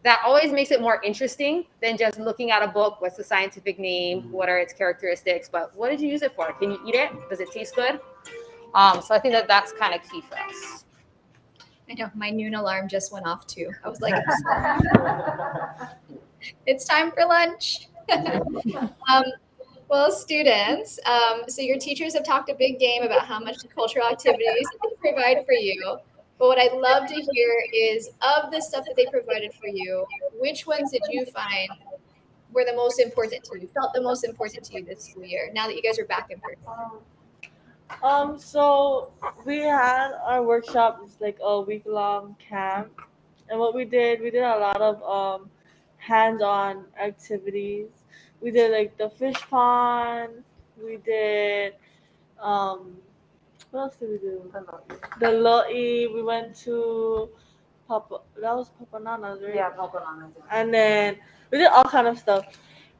that always makes it more interesting than just looking at a book. What's the scientific name? What are its characteristics? But what did you use it for? Can you eat it? Does it taste good? So I think that that's kind of key for us. I know my noon alarm just went off too. I was like, it's time for lunch. Well, students, so your teachers have talked a big game about how much cultural activities they provide for you. But what I'd love to hear is, of the stuff that they provided for you, which ones did you find were the most important to you, felt the most important to you this school year, now that you guys are back in person? So we had our workshop. It's like a week-long camp, and what we did a lot of hands-on activities. we did like the fish pond. We did what else did we do? The Loi. We went to Papa. That was Papanana's, right? Yeah, Pocahontas. And then we did all kind of stuff.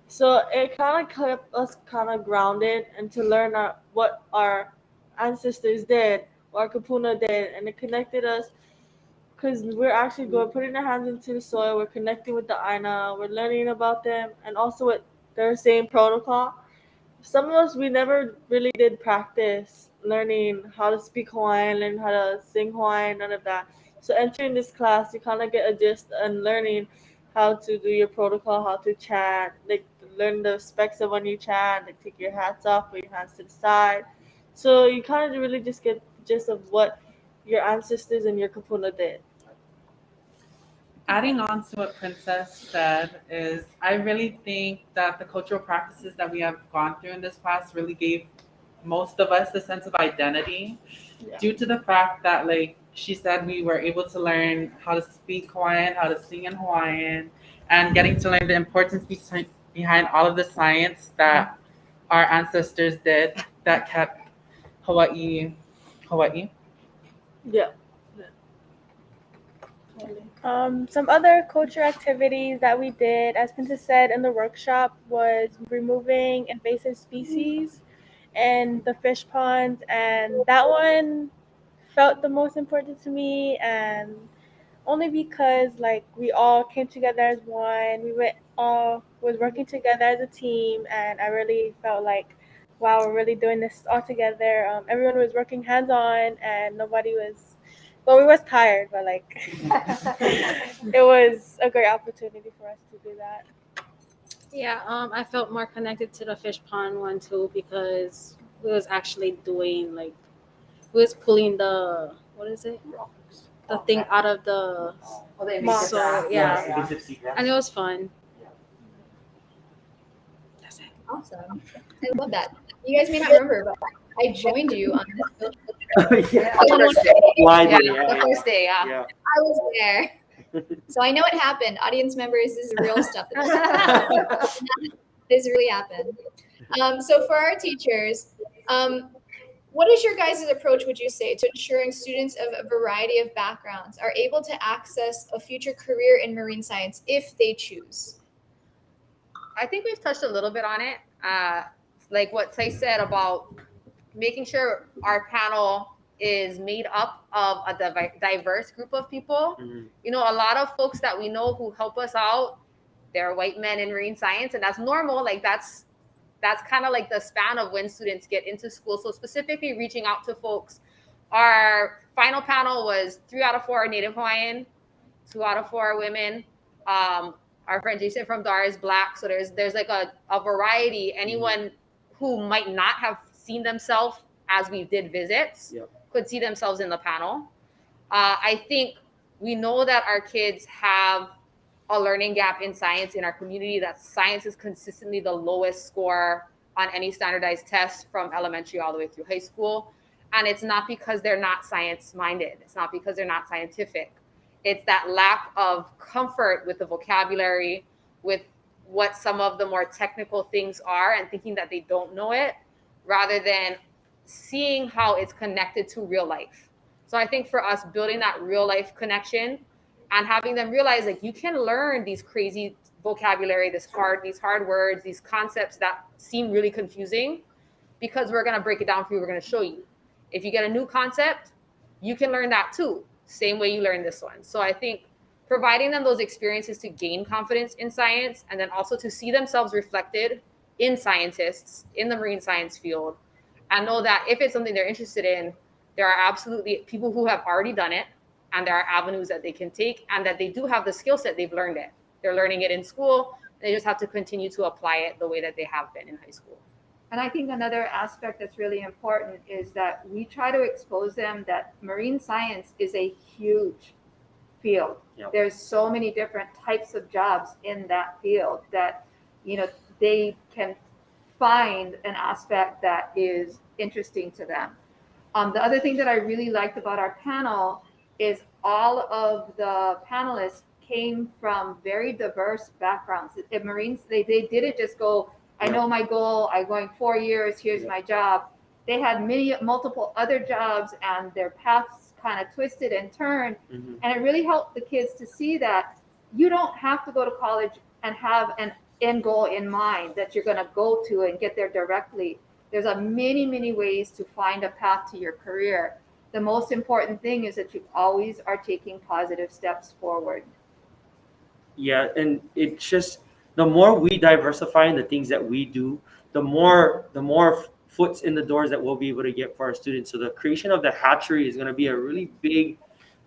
So it kind of kept us kind of grounded and to learn what our ancestors did, what our kapuna did, and it connected us because we're actually going putting our hands into the soil. We're connecting with the Aina. We're learning about them and also with their same protocol. Some of us we never really did practice learning how to speak Hawaiian, learn how to sing Hawaiian, none of that. So entering this class, you kind of get a gist and learning how to do your protocol, how to chant, like learn the specs of when you chant, like take your hats off, put your hands to the side. So you kind of really just get the gist of what your ancestors and your kapuna did. Adding on to what Princess said is I really think that the cultural practices that we have gone through in this class really gave most of us a sense of identity due to the fact that, like she said, we were able to learn how to speak Hawaiian, how to sing in Hawaiian, and getting to learn the importance behind all of the science that our ancestors did that kept Hawaii. Yeah. Some other culture activities that we did, as Princess said in the workshop, was removing invasive species and the fish ponds, and that one felt the most important to me, and only because like we all came together as one, we went all was working together as a team, and I really felt like, wow, we're really doing this all together. Everyone was working hands on, and nobody was. Well, we was tired, but like it was a great opportunity for us to do that. Yeah, I felt more connected to the fish pond one too because we was actually doing like we was pulling the what is it? The thing out of the Oh, the invasive so grass. yeah, Invasive seagrass. and it was fun. That's it. Awesome. I love that. You guys may not remember, but I joined you on this. Yeah. Why Yeah, the first day, yeah. Yeah. I was there. So I know it happened. Audience members, this is real stuff. This really happened. So for our teachers, what is your guys' approach, would you say, to ensuring students of a variety of backgrounds are able to access a future career in marine science if they choose? I think we've touched a little bit on it. Like what Tay said about making sure our panel is made up of a diverse group of people. Mhm. You know, a lot of folks that we know who help us out, they're white men in marine science, and that's normal. Like that's kind of like the span of when students get into school. So specifically reaching out to folks. Our final panel was 3 out of 4 are Native Hawaiian, 2 out of 4 are women. Our friend Jason from DAR is Black. So there's like a variety. Anyone who might not have seen themselves as we did visits could see themselves in the panel. I think we know that our kids have a learning gap in science in our community, that science is consistently the lowest score on any standardized test from elementary all the way through high school. And it's not because they're not science minded. It's not because they're not scientific. It's that lack of comfort with the vocabulary, with what some of the more technical things are, and thinking that they don't know it, rather than seeing how it's connected to real life. So I think for us, building that real life connection and having them realize like you can learn these crazy vocabulary, these hard words, these concepts that seem really confusing, because we're going to break it down for you. We're going to show you. If you get a new concept, you can learn that too, same way you learn this one. So I think providing them those experiences to gain confidence in science, and then also to see themselves reflected in scientists in the marine science field, and know that if it's something they're interested in, there are absolutely people who have already done it, and there are avenues that they can take, and that they do have the skill set, they've learned it. They're learning it in school. They just have to continue to apply it the way that they have been in high school. And I think another aspect that's really important is that we try to expose them that marine science is a huge field. Yep. There's so many different types of jobs in that field that, you know, they can find an aspect that is interesting to them. The other thing that I really liked about our panel is all of the panelists came from very diverse backgrounds. The Marines, they didn't just go, I know my goal, I'm going 4 years, here's my job. They had multiple other jobs, and their paths kind of twisted and turned. Mhm. And it really helped the kids to see that you don't have to go to college and have an end goal in mind that you're going to go to and get there directly. There's a many ways to find a path to your career. The most important thing is that you always are taking positive steps forward. Yeah, and it's just the more we diversify in the things that we do, the more foots in the doors that we'll be able to get for our students. So the creation of the hatchery is going to be a really big.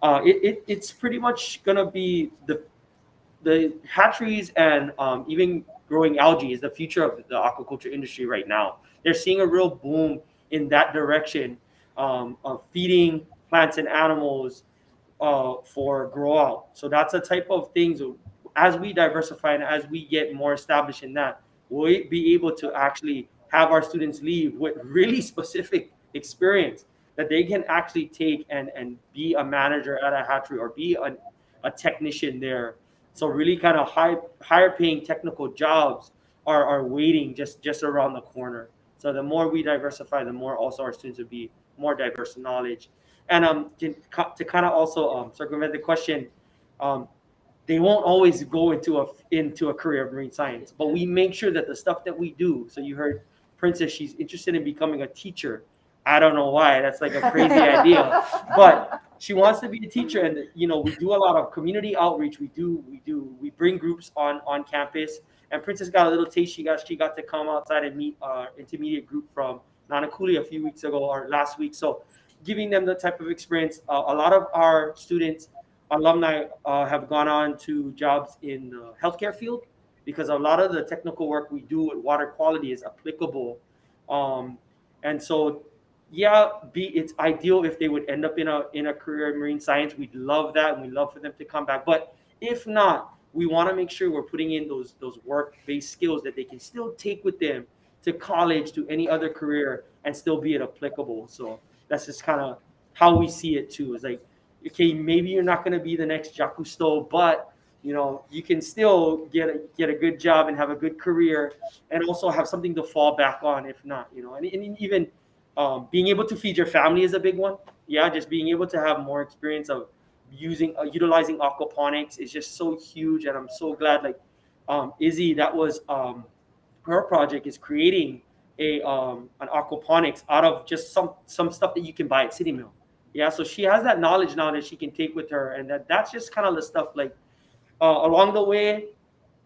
It's pretty much going to be the hatcheries and even growing algae is the future of the aquaculture industry right now. They're seeing a real boom in that direction of feeding plants and animals for grow out. So that's a type of things. As we diversify and as we get more established in that, we'll be able to actually have our students leave with really specific experience that they can actually take and be a manager at a hatchery or be a technician there. So really kind of higher paying technical jobs are waiting just around the corner. So the more we diversify, the more also our students will be more diverse in knowledge. And to kind of also circumvent the question, um, they won't always go into a career of marine science, but we make sure that the stuff that we do. So you heard Princess, she's interested in becoming a teacher. I don't know why. That's like a crazy idea, but she wants to be a teacher, and we do a lot of community outreach. We bring groups on campus, and Princess got a little taste. She got to come outside and meet our intermediate group from Nanakuli a few weeks ago or last week. So giving them the type of experience. A lot of our students, alumni, have gone on to jobs in the healthcare field because a lot of the technical work we do with water quality is applicable. And so, yeah, it's ideal if they would end up in a career in marine science. We'd love that, and we'd love for them to come back. But if not, we want to make sure we're putting in those work-based skills that they can still take with them to college, to any other career, and still be it applicable. So that's just kind of how we see it too. It's like, okay, maybe you're not going to be the next Jacques Cousteau, but you can still get a good job and have a good career, and also have something to fall back on if not. And even being able to feed your family is a big one. Yeah, just being able to have more experience of utilizing aquaponics is just so huge, and I'm so glad, like, Izzy, that was her project, is creating an aquaponics out of just some stuff that you can buy at City Mill. Yeah, so she has that knowledge now that she can take with her, and that's just kind of the stuff, like, along the way.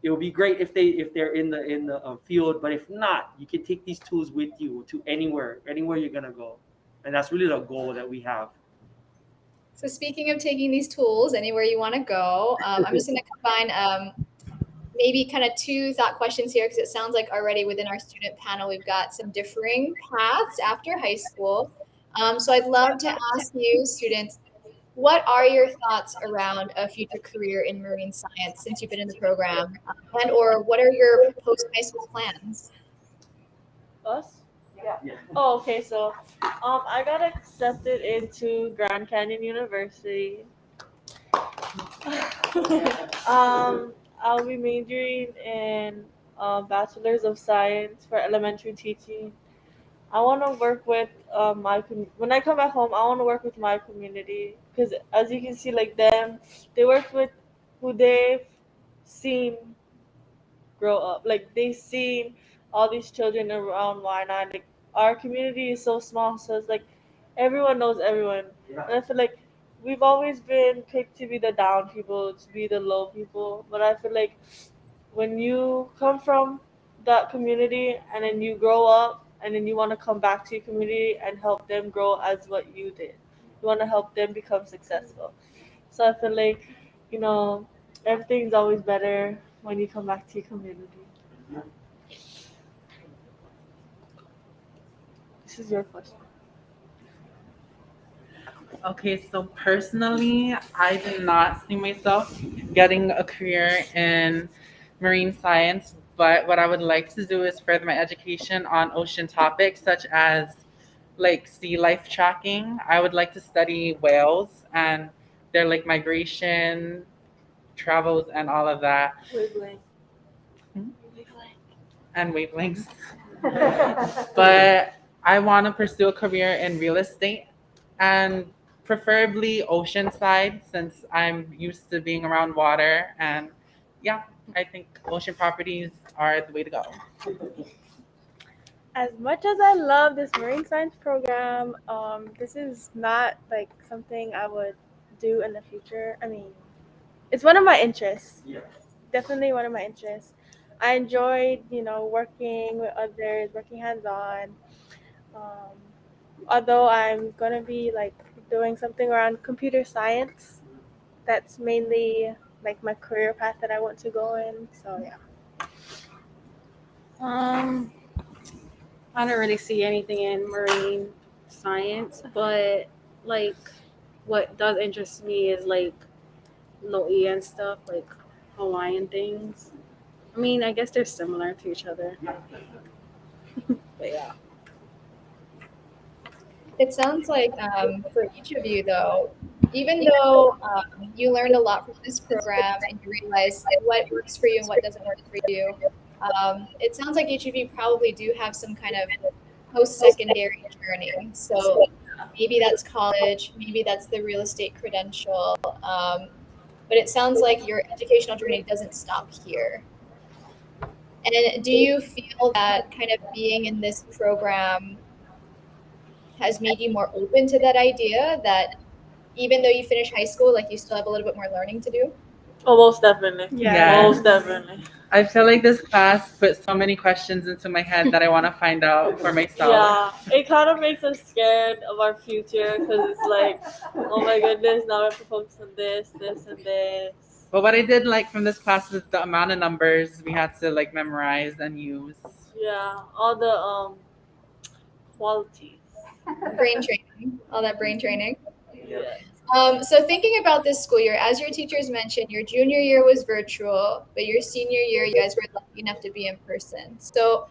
It would be great if they're in the field, but if not, you can take these tools with you to anywhere you're gonna go, and that's really the goal that we have. So speaking of taking these tools anywhere you want to go, I'm just going to combine maybe kind of two thought questions here, because it sounds like already within our student panel we've got some differing paths after high school. So I'd love to ask you, students, what are your thoughts around a future career in marine science since you've been in the program, and or what are your post high school plans? Us? Yeah. Oh, okay. So, I got accepted into Grand Canyon University. I'll be majoring in Bachelor's of Science for elementary teaching. I want to work with when I come back home. I want to work with my community because, as you can see, like them, they work with who they've seen grow up. Like they seen all these children around Waiʻanae. Like our community is so small, so it's like everyone knows everyone. And I feel like we've always been picked to be the down people, to be the low people. But I feel like when you come from that community and then you grow up and then you want to come back to your community and help them grow as what you did. You want to help them become successful. So I feel like, you know, everything's always better when you come back to your community. This is your question. Okay, so personally, I do not see myself getting a career in marine science, but what I would like to do is further my education on ocean topics such as like sea life tracking. I would like to study whales and their like migration travels and all of that, Wavelength. and wavelengths. But I want to pursue a career in real estate and preferably oceanside since I'm used to being around water. And yeah, I think ocean properties are the way to go. As much as I love this marine science program, this is not like something I would do in the future. I mean, it's one of my interests. Yeah. Definitely one of my interests. I enjoyed, working with others, working hands-on. Um, Although I'm gonna be like doing something around computer science, that's mainly like my career path that I want to go in. So yeah. I don't really see anything in marine science, but like what does interest me is like Lo'i and stuff, like Hawaiian things. I mean, I guess they're similar to each other. But yeah. It sounds like for each of you, though, even though you learned a lot from this program and you realize what works for you and what doesn't work for you, it sounds like each of you probably do have some kind of post-secondary journey. So maybe that's college, maybe that's the real estate credential, but it sounds like your educational journey doesn't stop here. And do you feel that kind of being in this program has made you more open to that idea that even though you finish high school, like you still have a little bit more learning to do? Oh, most definitely. Yeah. Most definitely. I feel like this class put so many questions into my head that I want to find out for myself. Yeah, it kind of makes us scared of our future because it's like, oh my goodness, now we have to focus on this, this, and this. But what I did like from this class is the amount of numbers we had to like memorize and use. Yeah, all the qualities. Brain training, all that brain training. Yeah. So thinking about this school year, as your teachers mentioned, your junior year was virtual, but your senior year, you guys were lucky enough to be in person. So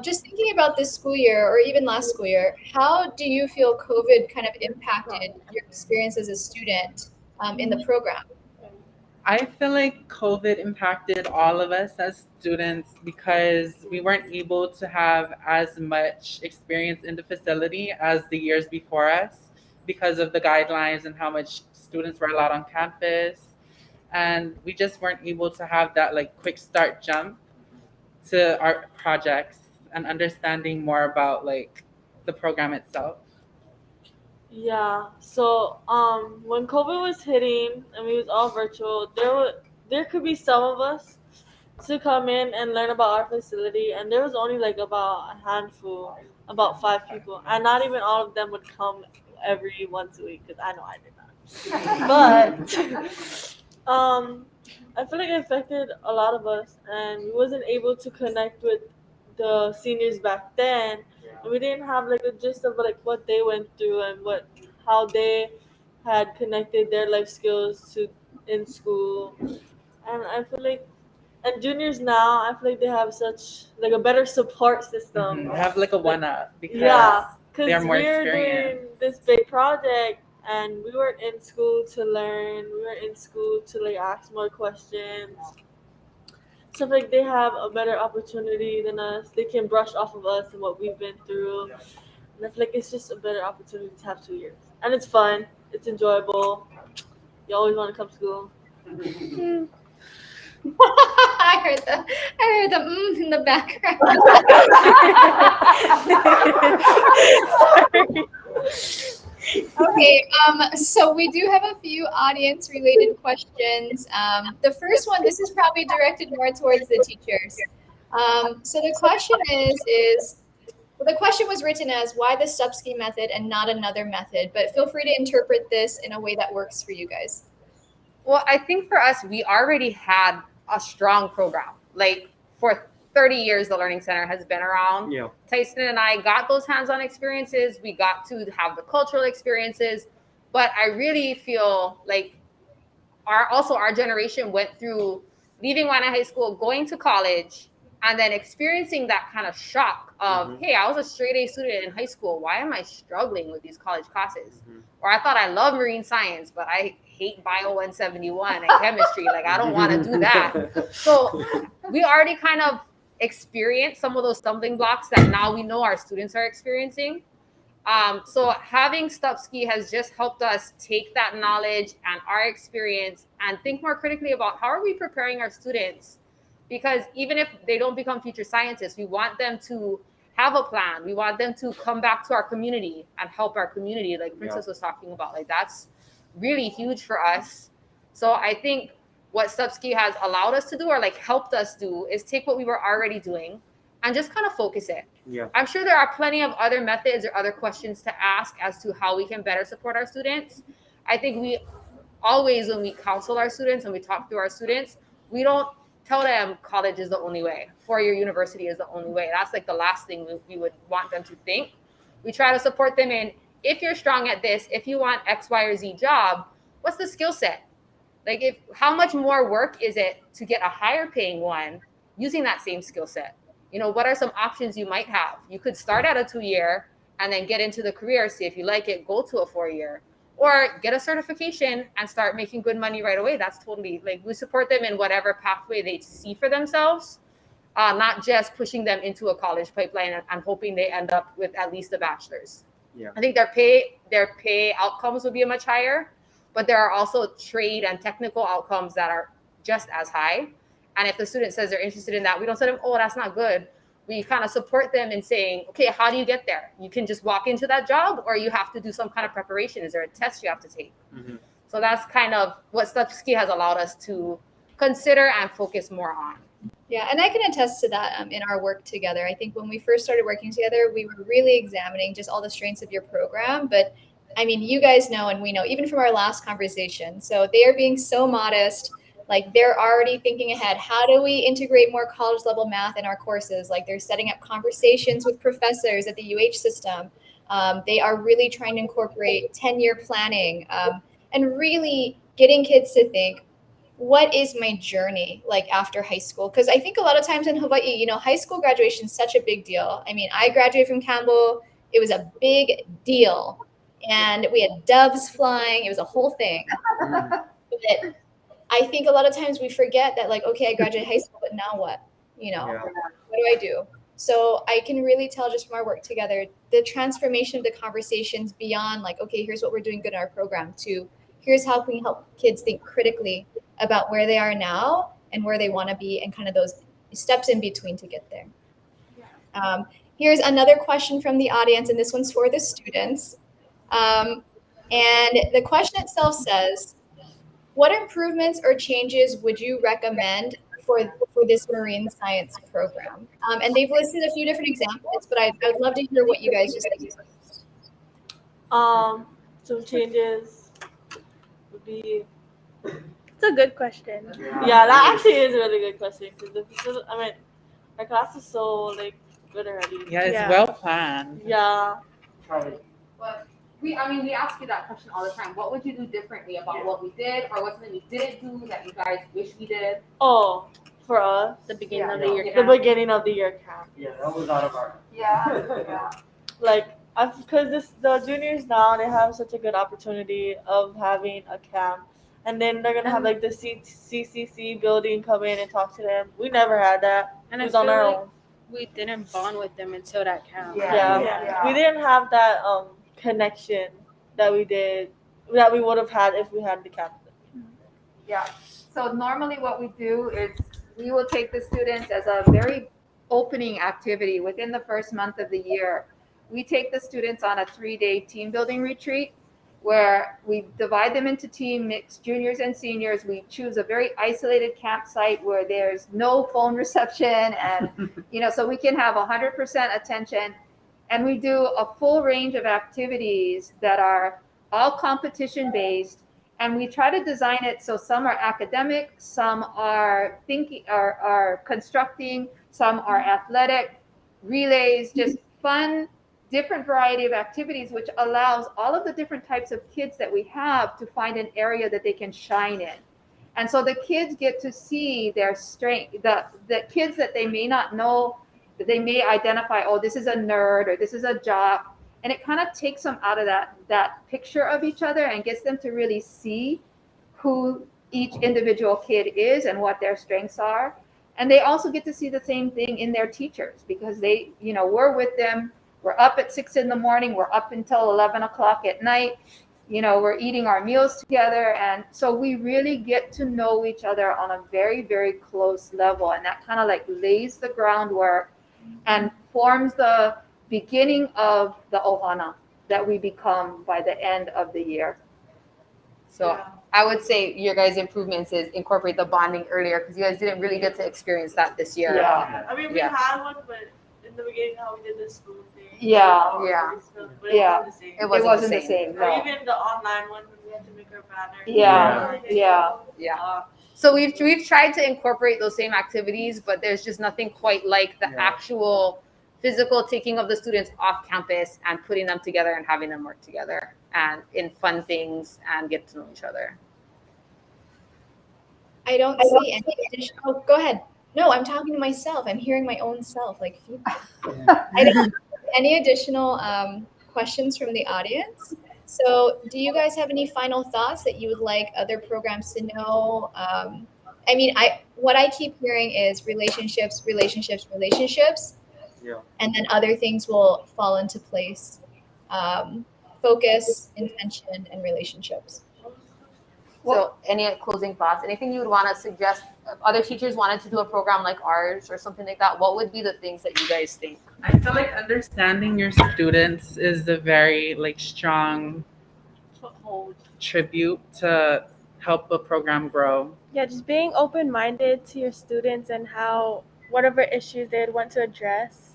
just thinking about this school year or even last school year, how do you feel COVID kind of impacted your experience as a student in the program? I feel like COVID impacted all of us as students because we weren't able to have as much experience in the facility as the years before us because of the guidelines and how much students were allowed on campus. And we just weren't able to have that like quick start jump to our projects and understanding more about like the program itself. Yeah. So when COVID was hitting and we was all virtual, there could be some of us to come in and learn about our facility, and there was only like about a handful, about 5 people, and not even all of them would come every once a week because I know I did not. But I feel like it affected a lot of us, and we wasn't able to connect with the seniors back then. And we didn't have like a gist of like what they went through and how they had connected their life skills to in school. And I feel like and juniors now, I feel like they have such like a better support system. They have like a one up because Yeah, because they're we more were doing experienced. this big project, and we weren't in school to learn. We were in school to like ask more questions. So I feel like they have a better opportunity than us. They can brush off of us and what we've been through. And I feel like it's just a better opportunity to have 2 years. And it's fun. It's enjoyable. You always want to come to school. I heard the in the background. Okay, so we do have a few audience related questions. The first one, this is probably directed more towards the teachers. So the question well, the question was written as why the sub-ski method and not another method, but feel free to interpret this in a way that works for you guys. Well, I think for us, we already had a strong program. Like for 30 years, the Learning Center has been around. Yeah. Tyson and I got those hands-on experiences. We got to have the cultural experiences. But I really feel like our generation went through leaving Waiʻanae High School, going to college, and then experiencing that kind of shock of, hey, I was a straight A student in high school. Why am I struggling with these college classes? Or I thought I loved marine science, but I hate bio 171 and chemistry. Like, I don't want to do that. So we already kind of experienced some of those stumbling blocks that now we know our students are experiencing. So having Stupski has just helped us take that knowledge and our experience and think more critically about how are we preparing our students, because even if they don't become future scientists, we want them to have a plan. We want them to come back to our community and help our community, like Princess was talking about. Like, that's really huge for us. So I think what Stupski has allowed us to do, or like helped us do, is take what we were already doing and just kind of focus it. Yeah. I'm sure there are plenty of other methods or other questions to ask as to how we can better support our students. I think we always, when we counsel our students and we talk to our students, we don't tell them college is the only way, four-year university is the only way. That's like the last thing we would want them to think. We try to support them in, if you're strong at this, if you want X, Y, or Z job, what's the skill set? Like, how much more work is it to get a higher paying one using that same skill set? You know, what are some options you might have? You could start at a 2-year and then get into the career, see if you like it, go to a 4-year, or get a certification and start making good money right away. That's totally, like, we support them in whatever pathway they see for themselves, not just pushing them into a college pipeline and hoping they end up with at least a bachelor's. Yeah. I think their pay outcomes would be much higher, but there are also trade and technical outcomes that are just as high. And if the student says they're interested in that, we don't say to them, oh, that's not good. We kind of support them in saying, okay, how do you get there? You can just walk into that job, or you have to do some kind of preparation. Is there a test you have to take? Mm-hmm. So that's kind of what Stupski has allowed us to consider and focus more on. Yeah, and I can attest to that in our work together. I think when we first started working together, we were really examining just all the strengths of your program. But I mean, you guys know, and we know, even from our last conversation. So they are being so modest. Like, they're already thinking ahead. How do we integrate more college level math in our courses? Like, they're setting up conversations with professors at the UH system. They are really trying to incorporate 10-year planning and really getting kids to think, what is my journey like after high school? Because I think a lot of times in Hawaii, you know, high school graduation is such a big deal. I mean, I graduated from Campbell. It was a big deal. And we had doves flying. It was a whole thing. But I think a lot of times we forget that, like, okay, I graduated high school, but now what? You know, what do I do? So I can really tell just from our work together, the transformation of the conversations beyond like, okay, here's what we're doing good in our program, to here's how we help kids think critically about where they are now and where they want to be, and kind of those steps in between to get there. Here's another question from the audience, and this one's for the students. And the question itself says, what improvements or changes would you recommend for this marine science program? And they've listed a few different examples, but I would love to hear what you guys just think. Some changes would be. It's a good question. Yeah, that actually is a really good question, because I mean, our class is so like good already. Yeah, it's Yeah. well planned. Yeah. But we ask you that question all the time. What would you do differently about what we did, or what's something we didn't do that you guys wish we did? Oh, for us, The beginning of the year. the beginning of the year camp. Yeah, that was out of our. Yeah. Like, because the juniors now, they have such a good opportunity of having a camp, and then they're gonna have like the CCC building come in and talk to them. We never had that. And It I was on feel our like own. we didn't bond with them until that camp. Yeah. We didn't have that connection that we would have had if we had the camp. Yeah. So normally what we do is we will take the students as a very opening activity within the first month of the year. We take the students on a 3-day team building retreat where we divide them into team mixed juniors and seniors. We choose a very isolated campsite where there's no phone reception, and so we can have 100% attention. And we do a full range of activities that are all competition based. And we try to design it so some are academic, some are are constructing, some are athletic, relays, just fun, different variety of activities, which allows all of the different types of kids that we have to find an area that they can shine in. And so the kids get to see their strength, the kids that they may not know, that they may identify, oh, this is a nerd or this is a jock. And it kind of takes them out of that picture of each other and gets them to really see who each individual kid is and what their strengths are. And they also get to see the same thing in their teachers, because they, we're with them. We're up at 6 in the morning. We're up until 11 o'clock at night. We're eating our meals together. And so we really get to know each other on a very, very close level. And that kind of like lays the groundwork and forms the beginning of the ohana that we become by the end of the year. So I would say your guys' improvements is incorporate the bonding earlier, because you guys didn't really get to experience that this year. Yeah. I mean, we had one, but in the beginning, how we did the spoon thing. Yeah. Yeah. But Yeah. it wasn't the same. It It wasn't the same. Or No. even the online one when we had to make our banner. Yeah. Yeah. Yeah. So we've tried to incorporate those same activities, but there's just nothing quite like the actual physical taking of the students off campus and putting them together and having them work together and in fun things and get to know each other. I don't see any additional. Oh, go ahead. No, I'm talking to myself. I'm hearing my own self. Like, I don't have any additional questions from the audience. So, do you guys have any final thoughts that you would like other programs to know? I mean, what I keep hearing is relationships, relationships, relationships, and then other things will fall into place. Focus, intention, and relationships. So any closing thoughts? Anything you would want to suggest? If other teachers wanted to do a program like ours or something like that, what would be the things that you guys think? I feel like understanding your students is a very strong tribute to help a program grow. Yeah, just being open-minded to your students and how whatever issues they'd want to address.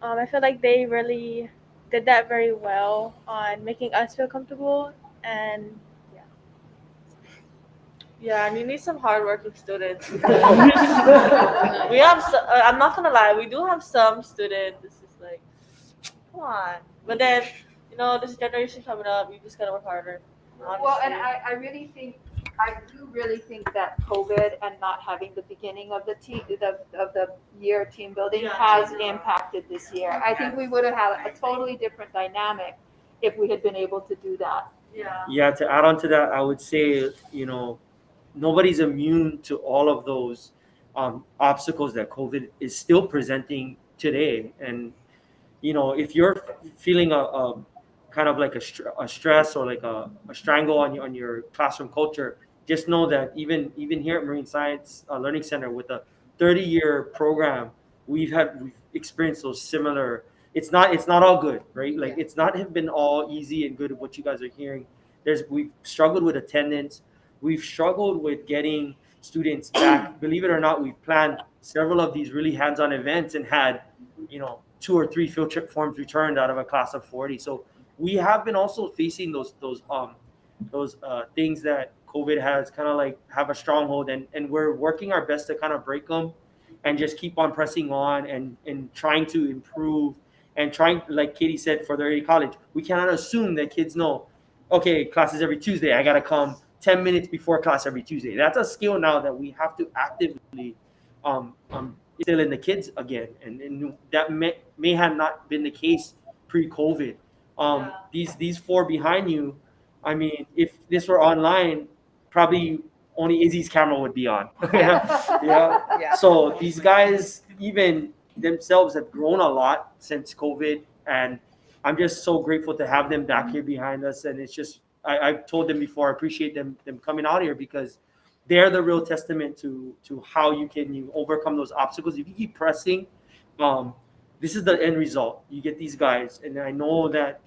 I feel like they really did that very well on making us feel comfortable. And yeah, and you need some hardworking students. We have, I'm not gonna lie, we do have some students. This is like, come on. But then, this generation coming up, you just gotta work harder. Honestly. Well, and I do really think that COVID and not having the beginning of the year team building has impacted this year. I think we would have had a totally different dynamic if we had been able to do that. Yeah, to add on to that, I would say, nobody's immune to all of those obstacles that COVID is still presenting today. And, if you're feeling a kind of like a stress or like a strangle on your classroom culture, just know that even here at Marine Science Learning Center with a 30-year program, we've experienced those similar. It's not all good, right? Like it's not have been all easy and good of what you guys are hearing. We've struggled with attendance. We've struggled with getting students back. Believe it or not, we've planned several of these really hands-on events and had, 2 or 3 field trip forms returned out of a class of 40. So we have been also facing those things that COVID has kind of like have a stronghold, and we're working our best to kind of break them and just keep on pressing on and trying to improve and trying, like Katie said, for the early college, we cannot assume that kids know, okay, class is every Tuesday. I got to come 10 minutes before class every Tuesday. That's a skill now that we have to actively instill in the kids again. And that may have not been the case pre-COVID. These 4 behind you, I mean, if this were online, probably only Izzy's camera would be on. Yeah. So these guys, even themselves, have grown a lot since COVID, and I'm just so grateful to have them back here behind us. And it's just, I've told them before, I appreciate them coming out here because they're the real testament to how you overcome those obstacles. If you keep pressing, this is the end result. You get these guys, and I know that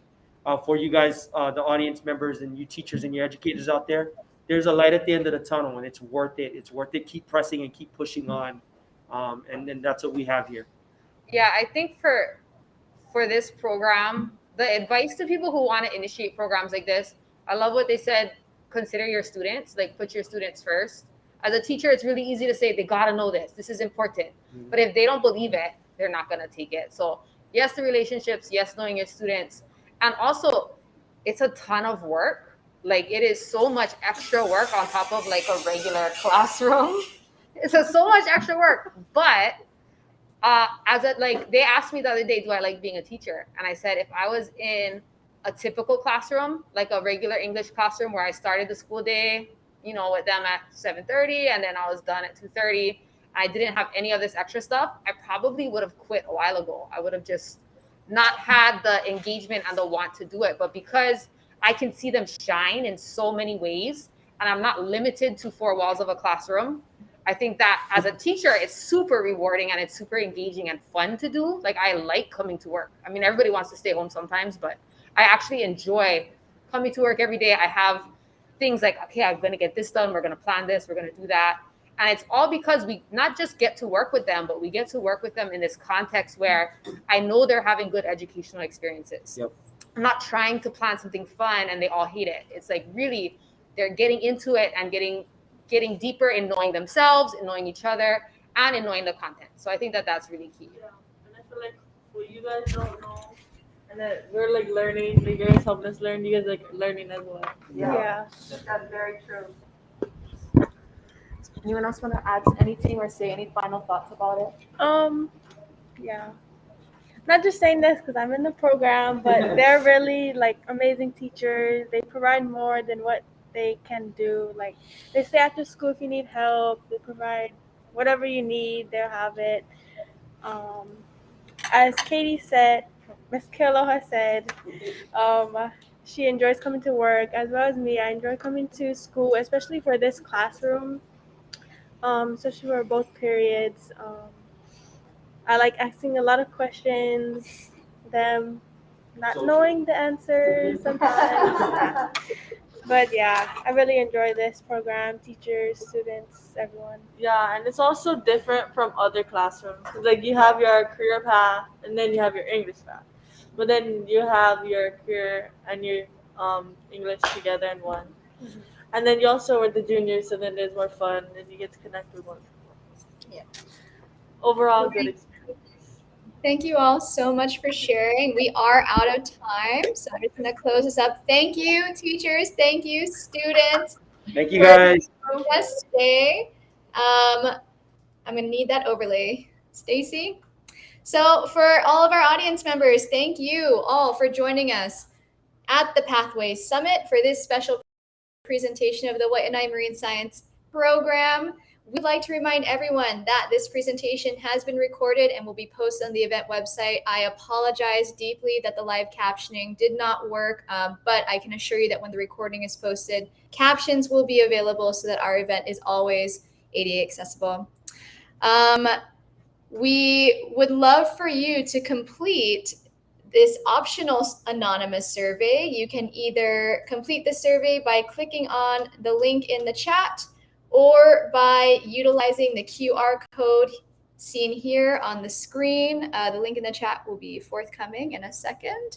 for you guys, the audience members and you teachers and your educators out there, there's a light at the end of the tunnel, and it's worth it. It's worth it. Keep pressing and keep pushing on, and that's what we have here. Yeah, I think for this program, the advice to people who want to initiate programs like this, I love what they said. Consider your students, like put your students first. As a teacher, it's really easy to say they gotta know this. This is important. Mm-hmm. But if they don't believe it, they're not gonna take it. So yes, the relationships, yes, knowing your students. And also, it's a ton of work. Like it is so much extra work on top of like a regular classroom. It's so much extra work. But they asked me the other day, do I like being a teacher? And I said, if I was in a typical classroom, like a regular English classroom where I started the school day, with them at 7:30, and then I was done at 2:30. I didn't have any of this extra stuff, I probably would have quit a while ago. I would have just not had the engagement and the want to do it. But because I can see them shine in so many ways, and I'm not limited to four walls of a classroom, I think that as a teacher, it's super rewarding and it's super engaging and fun to do. Like, I like coming to work. I mean, everybody wants to stay home sometimes, but I actually enjoy coming to work every day. I have things like, okay, I'm going to get this done. We're going to plan this. We're going to do that. And it's all because we not just get to work with them, but we get to work with them in this context where I know they're having good educational experiences. Yep. I'm not trying to plan something fun and they all hate it. It's like really they're getting into it and getting deeper in knowing themselves, in knowing each other, and in knowing the content. So I think that that's really key. Yeah, and I feel like what you guys don't know, and that we're like learning, you guys help us learn, you guys like learning as well. Yeah, that's very true. Anyone else want to add anything or say any final thoughts about it? Yeah. Not just saying this because I'm in the program, but they're really like amazing teachers. They provide more than what they can do. Like, they stay after school if you need help. They provide whatever you need. They'll have it. As Katie said, Miss Kealoha said, she enjoys coming to work as well as me. I enjoy coming to school, especially for this classroom. Especially for both periods. I like asking a lot of questions, them not knowing the answers sometimes. But yeah, I really enjoy this program, teachers, students, everyone. Yeah, and it's also different from other classrooms. 'Cause, like, you have your career path, and then you have your English path, but then you have your career and your English together in one. And then you also were the juniors, so then there's more fun, and you get to connect with more people. Yeah. Overall, good experience. Thank you all so much for sharing. We are out of time, so I'm just going to close this up. Thank you, teachers. Thank you, students. Thank you, guys. For us today. I'm going to need that overlay, Stacy. So for all of our audience members, thank you all for joining us at the Pathways Summit for this special presentation of the Waiʻanae Marine Science program. We'd like to remind everyone that this presentation has been recorded and will be posted on the event website. I apologize deeply that the live captioning did not work, but I can assure you that when the recording is posted, captions will be available so that our event is always ADA accessible. We would love for you to complete this optional anonymous survey. You can either complete the survey by clicking on the link in the chat or by utilizing the QR code seen here on the screen. The link in the chat will be forthcoming in a second.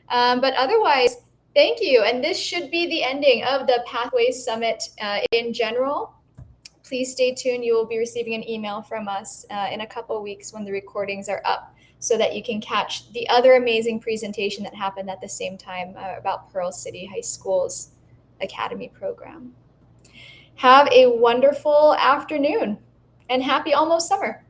But otherwise, thank you. And this should be the ending of the Pathways Summit in general. Please stay tuned. You will be receiving an email from us in a couple of weeks when the recordings are up so that you can catch the other amazing presentation that happened at the same time about Pearl City High School's Academy program. Have a wonderful afternoon and happy almost summer.